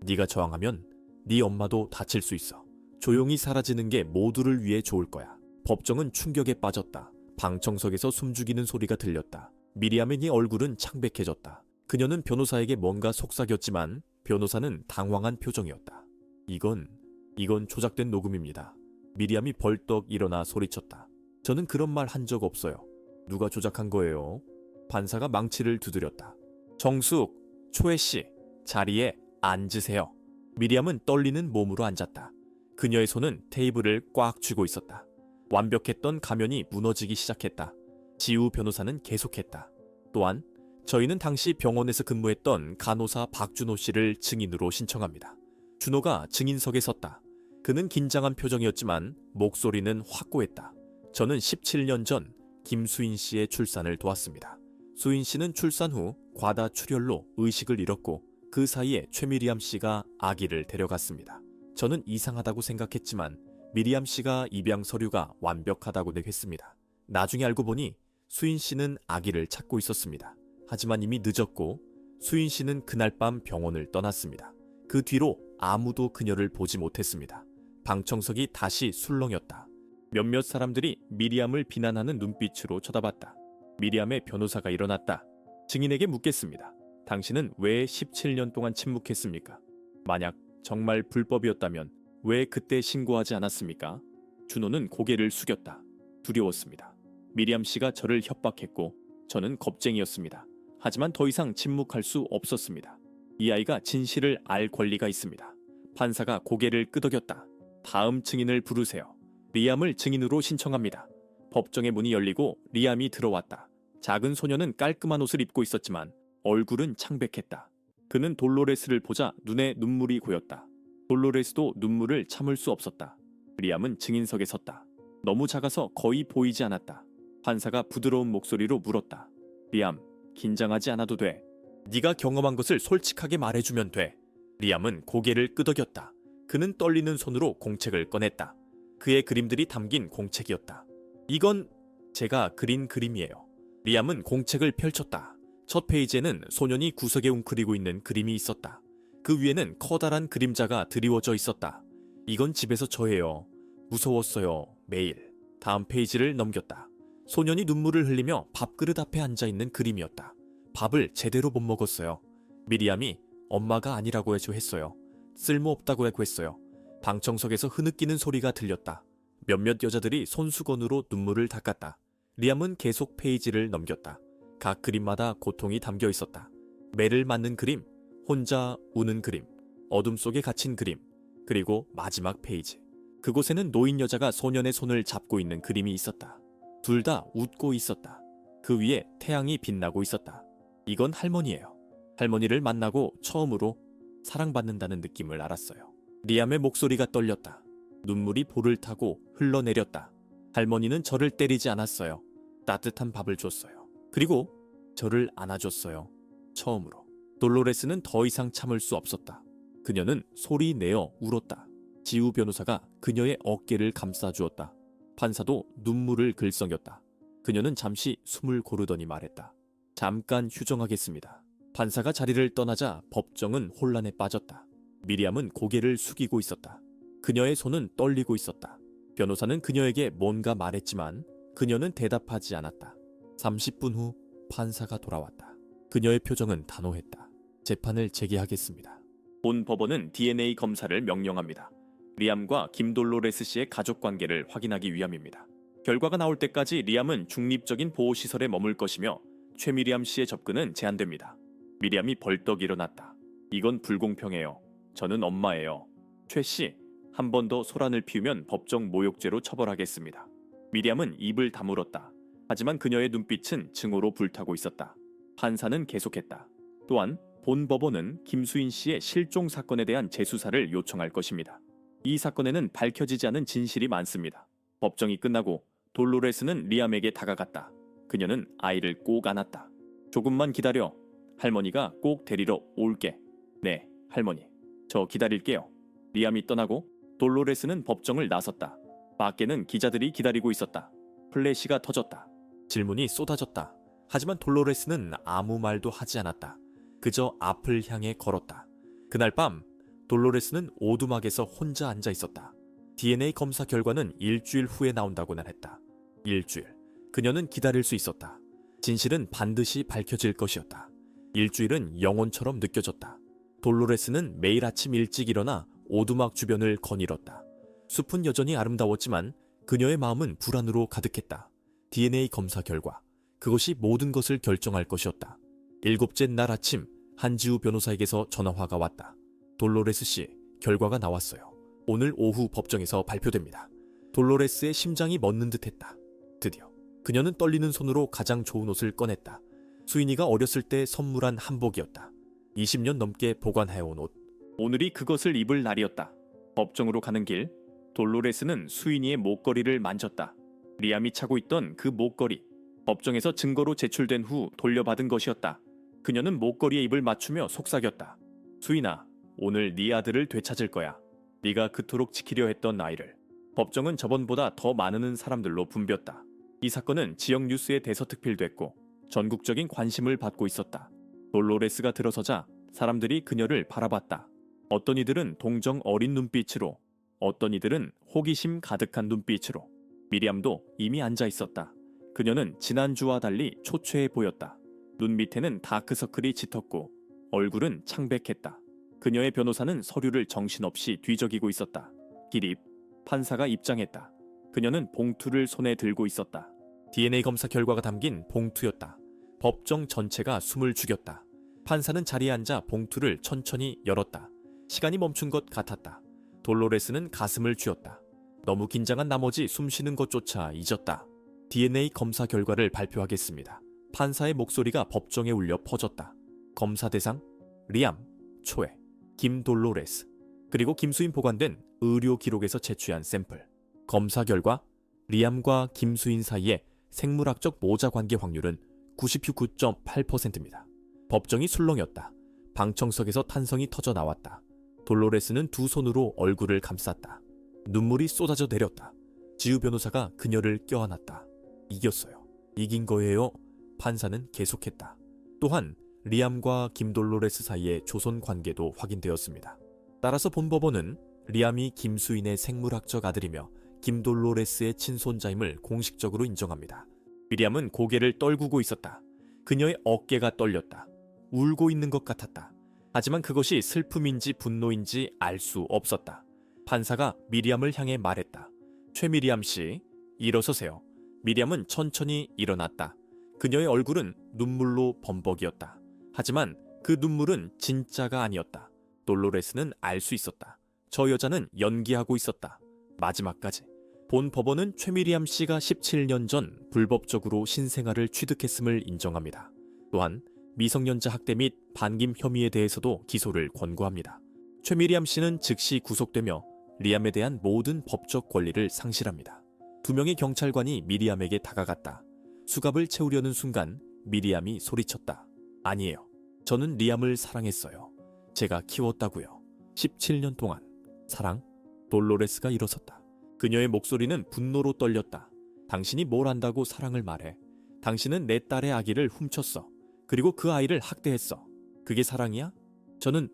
네가 저항하면 네 엄마도 다칠 수 있어. 조용히 사라지는 게 모두를 위해 좋을 거야. 법정은 충격에 빠졌다. 방청석에서 숨죽이는 소리가 들렸다. 미리암의 얼굴은 창백해졌다. 그녀는 변호사에게 뭔가 속삭였지만 변호사는 당황한 표정이었다. 이건 조작된 녹음입니다. 미리암이 벌떡 일어나 소리쳤다. 저는 그런 말 한 적 없어요. 누가 조작한 거예요? 판사가 망치를 두드렸다. 정숙, 초혜 씨, 자리에 앉으세요. 미리암은 떨리는 몸으로 앉았다. 그녀의 손은 테이블을 꽉 쥐고 있었다. 완벽했던 가면이 무너지기 시작했다. 지우 변호사는 계속했다. 또한 저희는 당시 병원에서 근무했던 간호사 박준호 씨를 증인으로 신청합니다. 준호가 증인석에 섰다. 그는 긴장한 표정이었지만 목소리는 확고했다. 저는 17년 전 김수인 씨의 출산을 도왔습니다. 수인 씨는 출산 후 과다 출혈로 의식을 잃었고 그 사이에 최미리암 씨가 아기를 데려갔습니다. 저는 이상하다고 생각했지만 미리암 씨가 입양 서류가 완벽하다고 했습니다. 나중에 알고 보니 수인 씨는 아기를 찾고 있었습니다. 하지만 이미 늦었고 수인 씨는 그날 밤 병원을 떠났습니다. 그 뒤로 아무도 그녀를 보지 못했습니다. 방청석이 다시 술렁였다. 몇몇 사람들이 미리암을 비난하는 눈빛으로 쳐다봤다. 미리암의 변호사가 일어났다. 증인에게 묻겠습니다. 당신은 왜 17년 동안 침묵했습니까? 만약 정말 불법이었다면 왜 그때 신고하지 않았습니까? 준호는 고개를 숙였다. 두려웠습니다. 미리암 씨가 저를 협박했고 저는 겁쟁이였습니다. 하지만 더 이상 침묵할 수 없었습니다. 이 아이가 진실을 알 권리가 있습니다. 판사가 고개를 끄덕였다. 다음 증인을 부르세요. 리암을 증인으로 신청합니다. 법정의 문이 열리고 리암이 들어왔다. 작은 소녀는 깔끔한 옷을 입고 있었지만 얼굴은 창백했다. 그는 돌로레스를 보자 눈에 눈물이 고였다. 돌로레스도 눈물을 참을 수 없었다. 리암은 증인석에 섰다. 너무 작아서 거의 보이지 않았다. 판사가 부드러운 목소리로 물었다. 리암, 긴장하지 않아도 돼. 네가 경험한 것을 솔직하게 말해주면 돼. 리암은 고개를 끄덕였다. 그는 떨리는 손으로 공책을 꺼냈다. 그의 그림들이 담긴 공책이었다. 이건 제가 그린 그림이에요. 리암은 공책을 펼쳤다. 첫 페이지에는 소년이 구석에 웅크리고 있는 그림이 있었다. 그 위에는 커다란 그림자가 드리워져 있었다. 이건 집에서 저예요. 무서웠어요. 매일. 다음 페이지를 넘겼다. 소년이 눈물을 흘리며 밥그릇 앞에 앉아있는 그림이었다. 밥을 제대로 못 먹었어요. 미리암이 엄마가 아니라고 했어요. 쓸모없다고 했어요. 방청석에서 흐느끼는 소리가 들렸다. 몇몇 여자들이 손수건으로 눈물을 닦았다. 리암은 계속 페이지를 넘겼다. 각 그림마다 고통이 담겨 있었다. 매를 맞는 그림, 혼자 우는 그림, 어둠 속에 갇힌 그림, 그리고 마지막 페이지. 그곳에는 노인 여자가 소년의 손을 잡고 있는 그림이 있었다. 둘 다 웃고 있었다. 그 위에 태양이 빛나고 있었다. 이건 할머니예요. 할머니를 만나고 처음으로 사랑받는다는 느낌을 알았어요. 리암의 목소리가 떨렸다. 눈물이 볼을 타고 흘러내렸다. 할머니는 저를 때리지 않았어요. 따뜻한 밥을 줬어요. 그리고 저를 안아줬어요. 처음으로. 돌로레스는 더 이상 참을 수 없었다. 그녀는 소리 내어 울었다. 지우 변호사가 그녀의 어깨를 감싸주었다. 판사도 눈물을 글썽였다. 그녀는 잠시 숨을 고르더니 말했다. 잠깐 휴정하겠습니다. 판사가 자리를 떠나자 법정은 혼란에 빠졌다. 미리암은 고개를 숙이고 있었다. 그녀의 손은 떨리고 있었다. 변호사는 그녀에게 뭔가 말했지만 그녀는 대답하지 않았다. 30분 후 판사가 돌아왔다. 그녀의 표정은 단호했다. 재판을 재개하겠습니다. 본 법원은 DNA 검사를 명령합니다. 리암과 김돌로레스 씨의 가족 관계를 확인하기 위함입니다. 결과가 나올 때까지 리암은 중립적인 보호시설에 머물 것이며 최미리암 씨의 접근은 제한됩니다. 미리암이 벌떡 일어났다. 이건 불공평해요. 저는 엄마예요. 최 씨, 한 번 더 소란을 피우면 법정 모욕죄로 처벌하겠습니다. 미리암은 입을 다물었다. 하지만 그녀의 눈빛은 증오로 불타고 있었다. 판사는 계속했다. 또한 본 법원은 김수인 씨의 실종 사건에 대한 재수사를 요청할 것입니다. 이 사건에는 밝혀지지 않은 진실이 많습니다. 법정이 끝나고 돌로레스는 리암에게 다가갔다. 그녀는 아이를 꼭 안았다. 조금만 기다려. 할머니가 꼭 데리러 올게. 네, 할머니. 저 기다릴게요. 리암이 떠나고 돌로레스는 법정을 나섰다. 밖에는 기자들이 기다리고 있었다. 플래시가 터졌다. 질문이 쏟아졌다. 하지만 돌로레스는 아무 말도 하지 않았다. 그저 앞을 향해 걸었다. 그날 밤 돌로레스는 오두막에서 혼자 앉아 있었다. DNA 검사 결과는 일주일 후에 나온다고는 했다. 일주일. 그녀는 기다릴 수 있었다. 진실은 반드시 밝혀질 것이었다. 일주일은 영원처럼 느껴졌다. 돌로레스는 매일 아침 일찍 일어나 오두막 주변을 거닐었다. 숲은 여전히 아름다웠지만 그녀의 마음은 불안으로 가득했다. DNA 검사 결과, 그것이 모든 것을 결정할 것이었다. 일곱째 날 아침 한지우 변호사에게서 전화가 왔다. 돌로레스 씨, 결과가 나왔어요. 오늘 오후 법정에서 발표됩니다. 돌로레스의 심장이 멎는 듯했다. 드디어 그녀는 떨리는 손으로 가장 좋은 옷을 꺼냈다. 수인이가 어렸을 때 선물한 한복이었다. 20년 넘게 보관해온 옷. 오늘이 그것을 입을 날이었다. 법정으로 가는 길, 돌로레스는 수인이의 목걸이를 만졌다. 리암이 차고 있던 그 목걸이, 법정에서 증거로 제출된 후 돌려받은 것이었다. 그녀는 목걸이에 입을 맞추며 속삭였다. 수인아, 오늘 네 아들을 되찾을 거야. 네가 그토록 지키려 했던 아이를. 법정은 저번보다 더 많은 사람들로 붐볐다. 이 사건은 지역 뉴스에 대서특필됐고 전국적인 관심을 받고 있었다. 돌로레스가 들어서자 사람들이 그녀를 바라봤다. 어떤 이들은 동정 어린 눈빛으로, 어떤 이들은 호기심 가득한 눈빛으로. 미리암도 이미 앉아 있었다. 그녀는 지난주와 달리 초췌해 보였다. 눈 밑에는 다크서클이 짙었고 얼굴은 창백했다. 그녀의 변호사는 서류를 정신없이 뒤적이고 있었다. 기립, 판사가 입장했다. 그녀는 봉투를 손에 들고 있었다. DNA 검사 결과가 담긴 봉투였다. 법정 전체가 숨을 죽였다. 판사는 자리에 앉아 봉투를 천천히 열었다. 시간이 멈춘 것 같았다. 돌로레스는 가슴을 쥐었다. 너무 긴장한 나머지 숨쉬는 것조차 잊었다. DNA 검사 결과를 발표하겠습니다. 판사의 목소리가 법정에 울려 퍼졌다. 검사 대상 리암, 초에, 김돌로레스, 그리고 김수인 보관된 의료 기록에서 채취한 샘플. 검사 결과 리암과 김수인 사이의 생물학적 모자 관계 확률은 99.8%입니다. 법정이 술렁였다. 방청석에서 탄성이 터져 나왔다. 돌로레스는 두 손으로 얼굴을 감쌌다. 눈물이 쏟아져 내렸다. 지우 변호사가 그녀를 껴안았다. 이겼어요. 이긴 거예요. 판사는 계속했다. 또한 리암과 김돌로레스 사이의 조손 관계도 확인되었습니다. 따라서 본 법원은 리암이 김수인의 생물학적 아들이며 김돌로레스의 친손자임을 공식적으로 인정합니다. 미리암은 고개를 떨구고 있었다. 그녀의 어깨가 떨렸다. 울고 있는 것 같았다. 하지만 그것이 슬픔인지 분노인지 알 수 없었다. 판사가 미리암을 향해 말했다. 최미리암 씨, 일어서세요. 미리암은 천천히 일어났다. 그녀의 얼굴은 눈물로 범벅이었다. 하지만 그 눈물은 진짜가 아니었다. 돌로레스는 알 수 있었다. 저 여자는 연기하고 있었다. 마지막까지. 본 법원은 최미리암 씨가 17년 전 불법적으로 신생아를 취득했음을 인정합니다. 또한 미성년자 학대 및 반김 혐의에 대해서도 기소를 권고합니다. 최미리암 씨는 즉시 구속되며 리암에 대한 모든 법적 권리를 상실합니다. 두 명의 경찰관이 미리암에게 다가갔다. 수갑을 채우려는 순간 미리암이 소리쳤다. 아니에요. 저는 리암을 사랑했어요. 제가 키웠다고요. 17년 동안. 사랑? 돌로레스가 일어섰다. 그녀의 목소리는 분노로 떨렸다. 당신이 뭘 안다고 사랑을 말해. 당신은 내 딸의 아기를 훔쳤어. 그리고 그 아이를 학대했어. 그게 사랑이야? 저는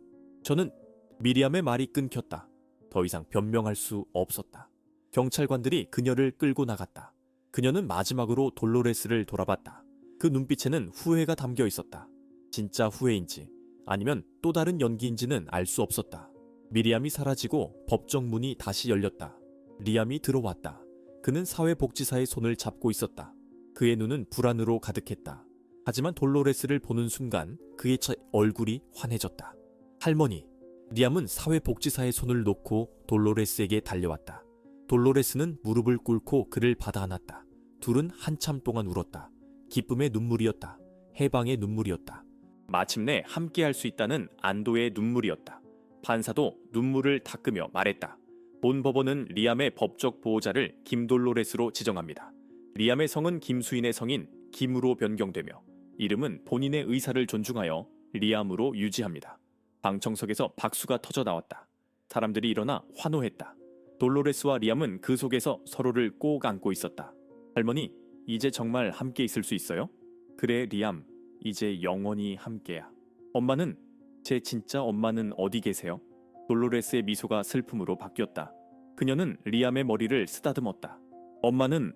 미리암의 말이 끊겼다. 더 이상 변명할 수 없었다. 경찰관들이 그녀를 끌고 나갔다. 그녀는 마지막으로 돌로레스를 돌아봤다. 그 눈빛에는 후회가 담겨 있었다. 진짜 후회인지 아니면 또 다른 연기인지는 알 수 없었다. 미리암이 사라지고 법정 문이 다시 열렸다. 리암이 들어왔다. 그는 사회복지사의 손을 잡고 있었다. 그의 눈은 불안으로 가득했다. 하지만 돌로레스를 보는 순간 그의 얼굴이 환해졌다. 할머니. 리암은 사회복지사의 손을 놓고 돌로레스에게 달려왔다. 돌로레스는 무릎을 꿇고 그를 받아 안았다. 둘은 한참 동안 울었다. 기쁨의 눈물이었다. 해방의 눈물이었다. 마침내 함께할 수 있다는 안도의 눈물이었다. 판사도 눈물을 닦으며 말했다. 본 법원은 리암의 법적 보호자를 김돌로레스로 지정합니다. 리암의 성은 김수인의 성인 김으로 변경되며 이름은 본인의 의사를 존중하여 리암으로 유지합니다. 방청석에서 박수가 터져 나왔다. 사람들이 일어나 환호했다. 돌로레스와 리암은 그 속에서 서로를 꼭 안고 있었다. 할머니, 이제 정말 함께 있을 수 있어요? 그래, 리암, 이제 영원히 함께야. 엄마는, 제 진짜 엄마는 어디 계세요? 돌로레스의 미소가 슬픔으로 바뀌었다. 그녀는 리암의 머리를 쓰다듬었다. 엄마는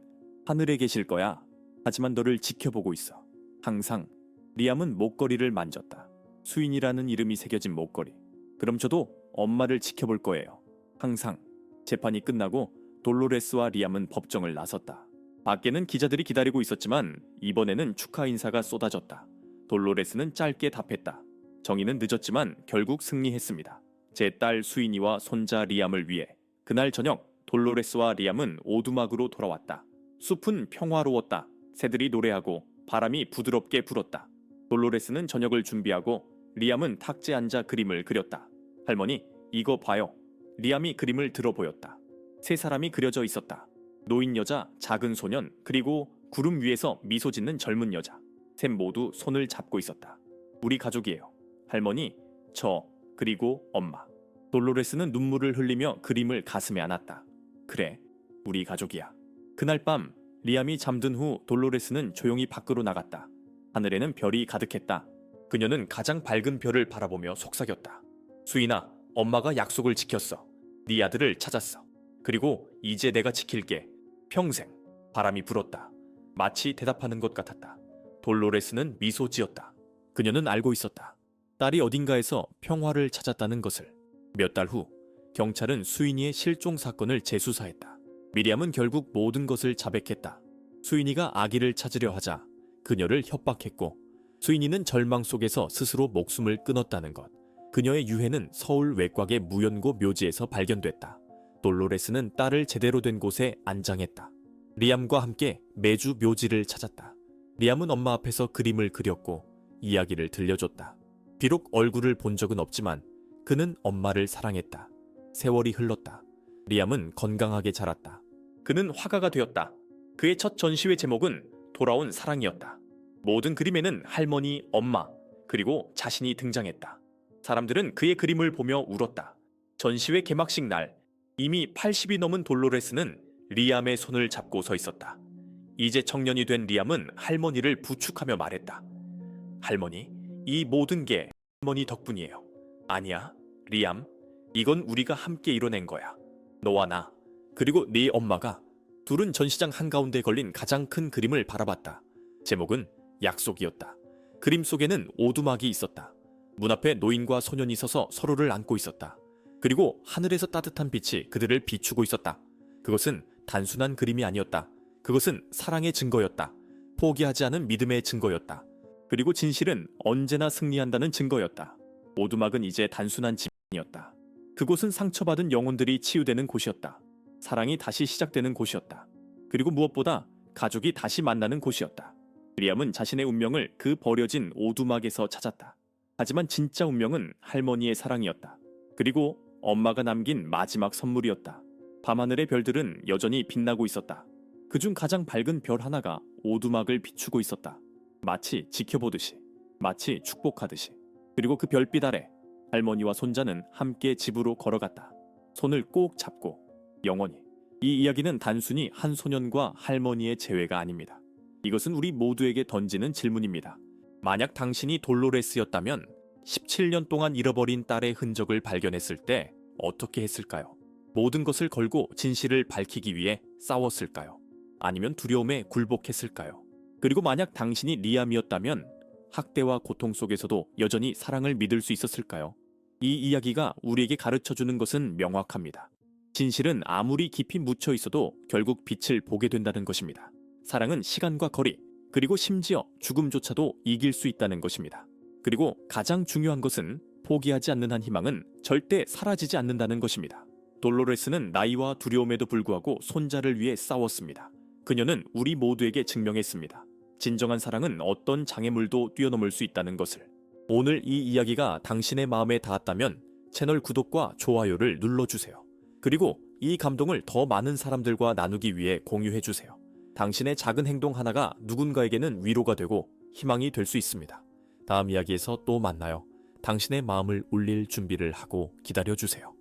하늘에 계실 거야. 하지만 너를 지켜보고 있어. 항상. 리암은 목걸이를 만졌다. 수인이라는 이름이 새겨진 목걸이. 그럼 저도 엄마를 지켜볼 거예요. 항상. 재판이 끝나고 돌로레스와 리암은 법정을 나섰다. 밖에는 기자들이 기다리고 있었지만 이번에는 축하 인사가 쏟아졌다. 돌로레스는 짧게 답했다. 정의는 늦었지만 결국 승리했습니다. 제 딸 수인이와 손자 리암을 위해. 그날 저녁 돌로레스와 리암은 오두막으로 돌아왔다. 숲은 평화로웠다. 새들이 노래하고 바람이 부드럽게 불었다. 돌로레스는 저녁을 준비하고 리암은 탁자에 앉아 그림을 그렸다. 할머니, 이거 봐요. 리암이 그림을 들어 보였다. 세 사람이 그려져 있었다. 노인 여자, 작은 소년, 그리고 구름 위에서 미소 짓는 젊은 여자. 셋 모두 손을 잡고 있었다. 우리 가족이에요. 할머니, 저, 그리고 엄마. 돌로레스는 눈물을 흘리며 그림을 가슴에 안았다. 그래, 우리 가족이야. 그날 밤 리암이 잠든 후 돌로레스는 조용히 밖으로 나갔다. 하늘에는 별이 가득했다. 그녀는 가장 밝은 별을 바라보며 속삭였다. 수인아, 엄마가 약속을 지켰어. 네 아들을 찾았어. 그리고 이제 내가 지킬게. 평생. 바람이 불었다. 마치 대답하는 것 같았다. 돌로레스는 미소 지었다. 그녀는 알고 있었다. 딸이 어딘가에서 평화를 찾았다는 것을. 몇 달 후 경찰은 수인이의 실종 사건을 재수사했다. 미리암은 결국 모든 것을 자백했다. 수인이가 아기를 찾으려 하자 그녀를 협박했고 수인이는 절망 속에서 스스로 목숨을 끊었다는 것. 그녀의 유해는 서울 외곽의 무연고 묘지에서 발견됐다. 돌로레스는 딸을 제대로 된 곳에 안장했다. 리암과 함께 매주 묘지를 찾았다. 리암은 엄마 앞에서 그림을 그렸고 이야기를 들려줬다. 비록 얼굴을 본 적은 없지만 그는 엄마를 사랑했다. 세월이 흘렀다. 리암은 건강하게 자랐다. 그는 화가가 되었다. 그의 첫 전시회 제목은 돌아온 사랑이었다. 모든 그림에는 할머니, 엄마, 그리고 자신이 등장했다. 사람들은 그의 그림을 보며 울었다. 전시회 개막식 날, 이미 80이 넘은 돌로레스는 리암의 손을 잡고 서 있었다. 이제 청년이 된 리암은 할머니를 부축하며 말했다. 할머니, 이 모든 게 할머니 덕분이에요. 아니야, 리암, 이건 우리가 함께 이뤄낸 거야. 너와 나, 그리고 네 엄마가. 둘은 전시장 한가운데 걸린 가장 큰 그림을 바라봤다. 제목은 약속이었다. 그림 속에는 오두막이 있었다. 문 앞에 노인과 소년이 서서 서로를 안고 있었다. 그리고 하늘에서 따뜻한 빛이 그들을 비추고 있었다. 그것은 단순한 그림이 아니었다. 그것은 사랑의 증거였다. 포기하지 않은 믿음의 증거였다. 그리고 진실은 언제나 승리한다는 증거였다. 오두막은 이제 단순한 집이었다. 그곳은 상처받은 영혼들이 치유되는 곳이었다. 사랑이 다시 시작되는 곳이었다. 그리고 무엇보다 가족이 다시 만나는 곳이었다. 리암은 자신의 운명을 그 버려진 오두막에서 찾았다. 하지만 진짜 운명은 할머니의 사랑이었다. 그리고 엄마가 남긴 마지막 선물이었다. 밤하늘의 별들은 여전히 빛나고 있었다. 그중 가장 밝은 별 하나가 오두막을 비추고 있었다. 마치 지켜보듯이, 마치 축복하듯이. 그리고 그 별빛 아래 할머니와 손자는 함께 집으로 걸어갔다. 손을 꼭 잡고 영원히. 이 이야기는 단순히 한 소년과 할머니의 재회가 아닙니다. 이것은 우리 모두에게 던지는 질문입니다. 만약 당신이 돌로레스였다면 17년 동안 잃어버린 딸의 흔적을 발견했을 때 어떻게 했을까요? 모든 것을 걸고 진실을 밝히기 위해 싸웠을까요? 아니면 두려움에 굴복했을까요? 그리고 만약 당신이 리암이었다면 학대와 고통 속에서도 여전히 사랑을 믿을 수 있었을까요? 이 이야기가 우리에게 가르쳐주는 것은 명확합니다. 진실은 아무리 깊이 묻혀 있어도 결국 빛을 보게 된다는 것입니다. 사랑은 시간과 거리, 그리고 심지어 죽음조차도 이길 수 있다는 것입니다. 그리고 가장 중요한 것은 포기하지 않는 한 희망은 절대 사라지지 않는다는 것입니다. 돌로레스는 나이와 두려움에도 불구하고 손자를 위해 싸웠습니다. 그녀는 우리 모두에게 증명했습니다. 진정한 사랑은 어떤 장애물도 뛰어넘을 수 있다는 것을. 오늘 이 이야기가 당신의 마음에 닿았다면 채널 구독과 좋아요를 눌러주세요. 그리고 이 감동을 더 많은 사람들과 나누기 위해 공유해주세요. 당신의 작은 행동 하나가 누군가에게는 위로가 되고 희망이 될 수 있습니다. 다음 이야기에서 또 만나요. 당신의 마음을 울릴 준비를 하고 기다려주세요.